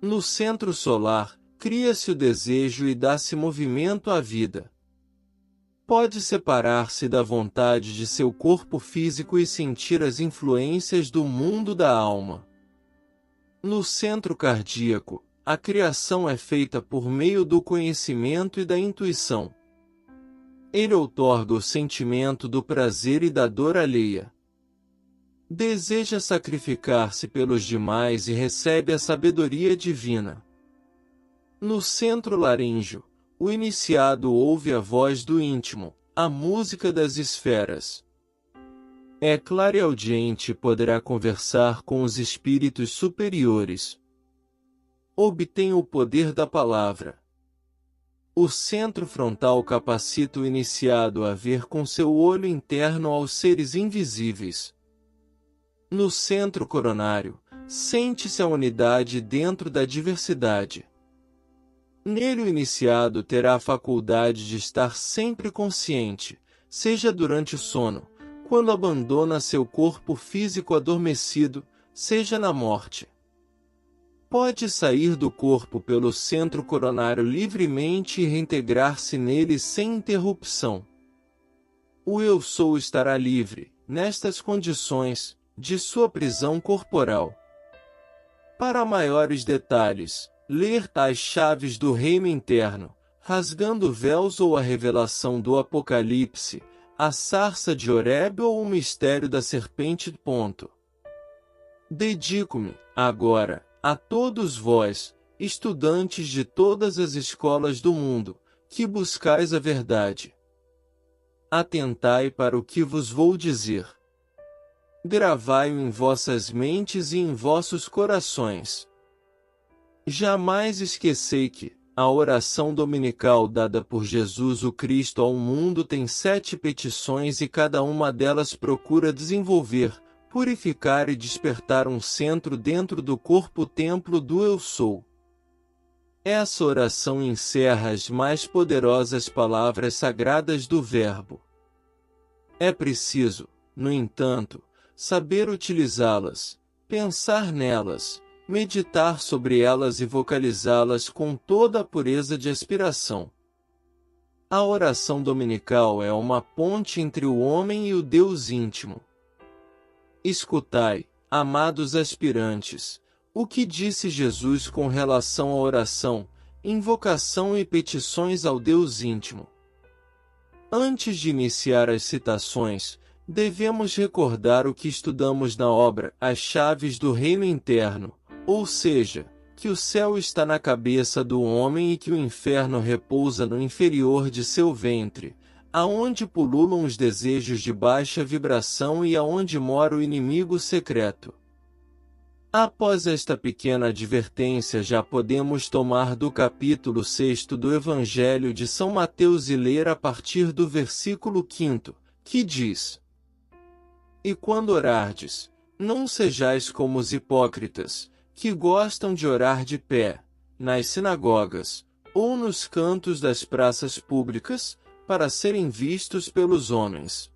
No centro solar, cria-se o desejo e dá-se movimento à vida. Pode separar-se da vontade de seu corpo físico e sentir as influências do mundo da alma. No centro cardíaco, a criação é feita por meio do conhecimento e da intuição. Ele outorga o sentimento do prazer e da dor alheia. Deseja sacrificar-se pelos demais e recebe a sabedoria divina. No centro laríngeo, o iniciado ouve a voz do íntimo, a música das esferas. É clareaudiente e poderá conversar com os espíritos superiores. Obtém o poder da palavra. O centro frontal capacita o iniciado a ver com seu olho interno aos seres invisíveis. No centro coronário, sente-se a unidade dentro da diversidade. Nele o iniciado terá a faculdade de estar sempre consciente, seja durante o sono, quando abandona seu corpo físico adormecido, seja na morte. Pode sair do corpo pelo centro coronário livremente e reintegrar-se nele sem interrupção. O Eu Sou estará livre, nestas condições, de sua prisão corporal. Para maiores detalhes, ler As Chaves do Reino Interno, Rasgando Véus ou a Revelação do Apocalipse, A Sarça de Horebe ou O Mistério da Serpente. Dedico-me, agora, a todos vós, estudantes de todas as escolas do mundo, que buscais a verdade. Atentai para o que vos vou dizer. Gravai-o em vossas mentes e em vossos corações. Jamais esquecei que a oração dominical dada por Jesus o Cristo ao mundo tem 7 petições e cada uma delas procura desenvolver, purificar e despertar um centro dentro do corpo-templo do Eu Sou. Essa oração encerra as mais poderosas palavras sagradas do Verbo. É preciso, no entanto, saber utilizá-las, pensar nelas, meditar sobre elas e vocalizá-las com toda a pureza de aspiração. A oração dominical é uma ponte entre o homem e o Deus íntimo. Escutai, amados aspirantes, o que disse Jesus com relação à oração, invocação e petições ao Deus íntimo. Antes de iniciar as citações, devemos recordar o que estudamos na obra As Chaves do Reino Interno, ou seja, que o céu está na cabeça do homem e que o inferno repousa no inferior de seu ventre, aonde pululam os desejos de baixa vibração e aonde mora o inimigo secreto. Após esta pequena advertência já podemos tomar do capítulo 6 do Evangelho de São Mateus e ler a partir do versículo 5, que diz: E quando orardes, não sejais como os hipócritas, que gostam de orar de pé, nas sinagogas, ou nos cantos das praças públicas, para serem vistos pelos homens.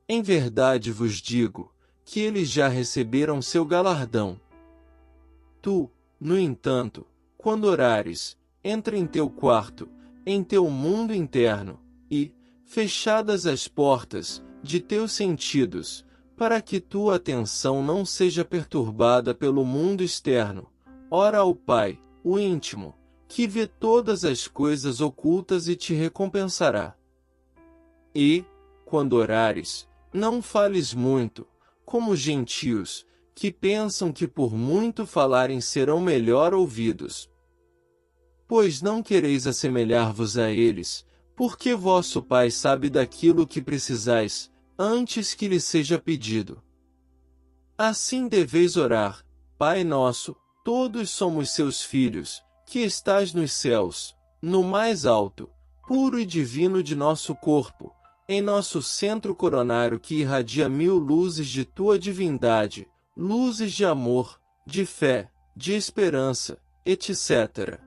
Em verdade vos digo, que eles já receberam seu galardão. Tu, no entanto, quando orares, entra em teu quarto, em teu mundo interno, e, fechadas as portas, de teus sentidos, para que tua atenção não seja perturbada pelo mundo externo, ora ao Pai, o íntimo, que vê todas as coisas ocultas e te recompensará. E, quando orares, não fales muito, como os gentios, que pensam que por muito falarem serão melhor ouvidos. Pois não quereis assemelhar-vos a eles, porque vosso Pai sabe daquilo que precisais, antes que lhe seja pedido. Assim deveis orar: Pai nosso, todos somos seus filhos, que estás nos céus, no mais alto, puro e divino de nosso corpo, em nosso centro coronário que irradia 1000 luzes de tua divindade, luzes de amor, de fé, de esperança, etc.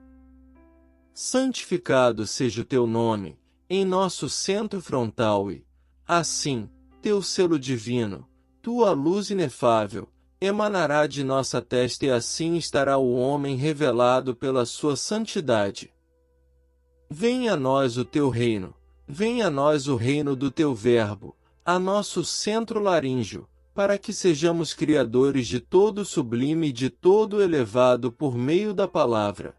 Santificado seja o teu nome, em nosso centro frontal e, assim, teu selo divino, tua luz inefável, emanará de nossa testa e assim estará o homem revelado pela sua santidade. Venha a nós o teu reino, venha a nós o reino do teu verbo, a nosso centro laríngeo, para que sejamos criadores de todo sublime e de todo elevado por meio da palavra.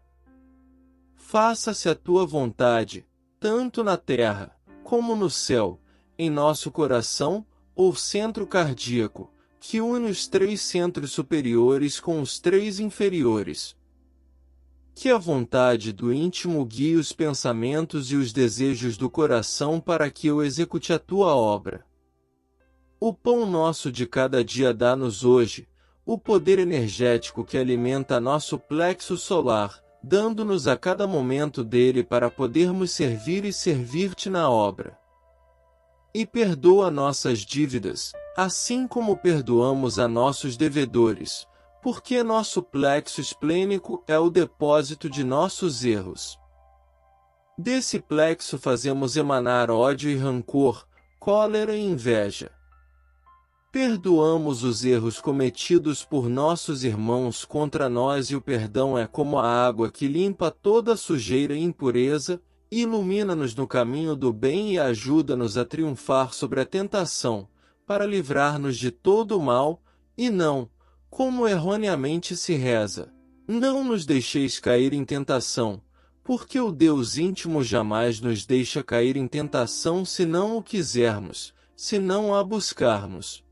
Faça-se a tua vontade, tanto na terra, como no céu, em nosso coração, ou centro cardíaco, que une os 3 centros superiores com os 3 inferiores. Que a vontade do íntimo guie os pensamentos e os desejos do coração para que eu execute a tua obra. O pão nosso de cada dia dá-nos hoje, o poder energético que alimenta nosso plexo solar, dando-nos a cada momento dele para podermos servir e servir-te na obra. E perdoa nossas dívidas, assim como perdoamos a nossos devedores, porque nosso plexo esplênico é o depósito de nossos erros. Desse plexo fazemos emanar ódio e rancor, cólera e inveja. Perdoamos os erros cometidos por nossos irmãos contra nós e o perdão é como a água que limpa toda sujeira e impureza, ilumina-nos no caminho do bem e ajuda-nos a triunfar sobre a tentação, para livrar-nos de todo o mal, e não, como erroneamente se reza, não nos deixeis cair em tentação, porque o Deus íntimo jamais nos deixa cair em tentação se não o quisermos, se não a buscarmos.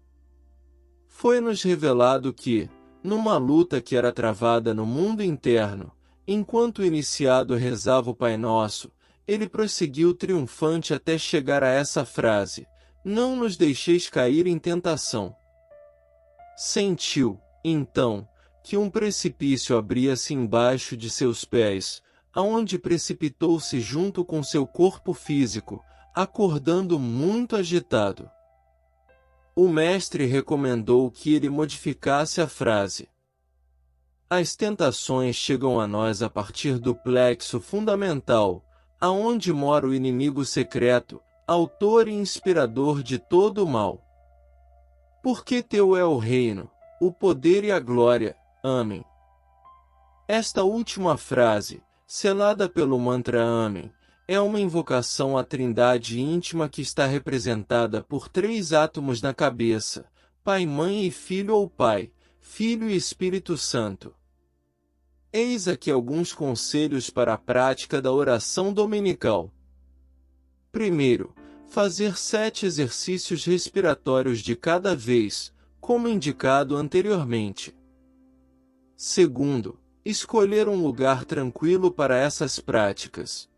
Foi-nos revelado que, numa luta que era travada no mundo interno, enquanto o iniciado rezava o Pai Nosso, ele prosseguiu triunfante até chegar a essa frase: não nos deixeis cair em tentação. Sentiu, então, que um precipício abria-se embaixo de seus pés, aonde precipitou-se junto com seu corpo físico, acordando muito agitado. O mestre recomendou que ele modificasse a frase. As tentações chegam a nós a partir do plexo fundamental, aonde mora o inimigo secreto, autor e inspirador de todo o mal. Porque teu é o reino, o poder e a glória. Amém. Esta última frase, selada pelo mantra Amém, é uma invocação à trindade íntima que está representada por 3 átomos na cabeça, Pai, Mãe e Filho ou Pai, Filho e Espírito Santo. Eis aqui alguns conselhos para a prática da oração dominical. Primeiro, fazer 7 exercícios respiratórios de cada vez, como indicado anteriormente. Segundo, escolher um lugar tranquilo para essas práticas.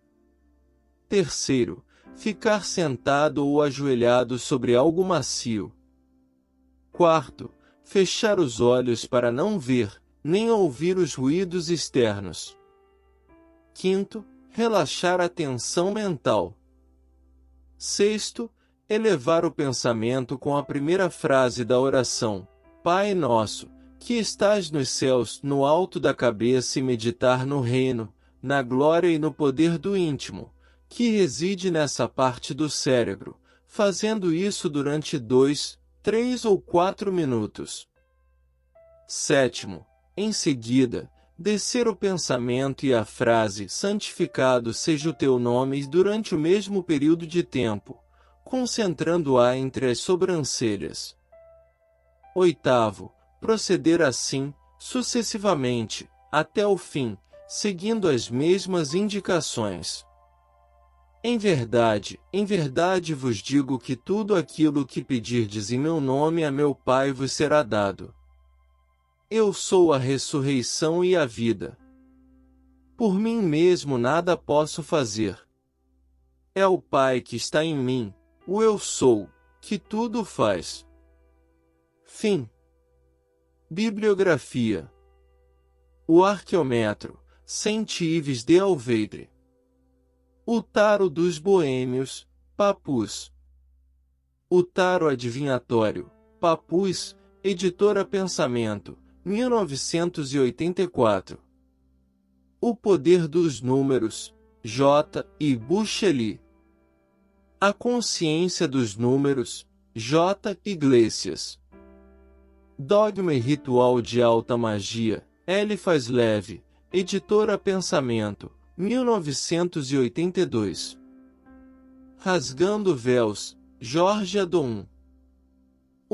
Terceiro, ficar sentado ou ajoelhado sobre algo macio. Quarto, fechar os olhos para não ver, nem ouvir os ruídos externos. Quinto, relaxar a tensão mental. Sexto, elevar o pensamento com a primeira frase da oração, Pai Nosso, que estás nos céus, no alto da cabeça e meditar no reino, na glória e no poder do íntimo, que reside nessa parte do cérebro, fazendo isso durante 2, 3 ou 4 minutos. Sétimo, em seguida, descer o pensamento e a frase santificado seja o teu nome durante o mesmo período de tempo, concentrando-a entre as sobrancelhas. Oitavo, proceder assim, sucessivamente, até o fim, seguindo as mesmas indicações. Em verdade vos digo que tudo aquilo que pedirdes em meu nome a meu Pai vos será dado. Eu sou a ressurreição e a vida. Por mim mesmo nada posso fazer. É o Pai que está em mim, o Eu Sou, que tudo faz. Fim. Bibliografia. O Arqueômetro, Saint-Yves de Alveidre. O Tarot dos Boêmios, Papus. O Tarot Adivinhatório, Papus, Editora Pensamento, 1984. O Poder dos Números, J. I. Bucheli. A Consciência dos Números, J. Iglesias. Dogma e Ritual de Alta Magia, Eliphas Levi, Editora Pensamento, 1982. Rasgando Véus, Jorge Adon.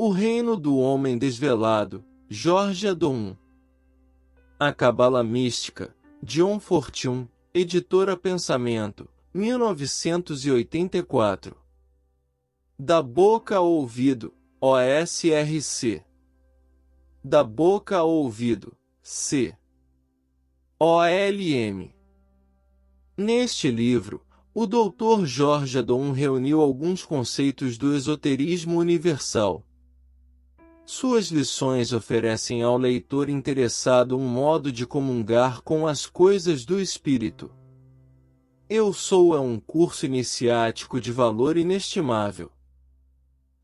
O Reino do Homem Desvelado, Jorge Adon. A Cabala Mística, John Fortune, Editora Pensamento, 1984. Da Boca ao Ouvido, OSRC. Da Boca ao Ouvido, C. OLM. Neste livro, o Dr. Jorge Adon reuniu alguns conceitos do esoterismo universal. Suas lições oferecem ao leitor interessado um modo de comungar com as coisas do espírito. Eu Sou é um curso iniciático de valor inestimável.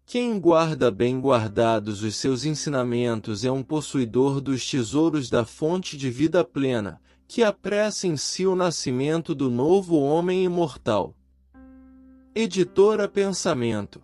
Quem guarda bem guardados os seus ensinamentos é um possuidor dos tesouros da fonte de vida plena, que apressa em si o nascimento do novo homem imortal. Editora Pensamento,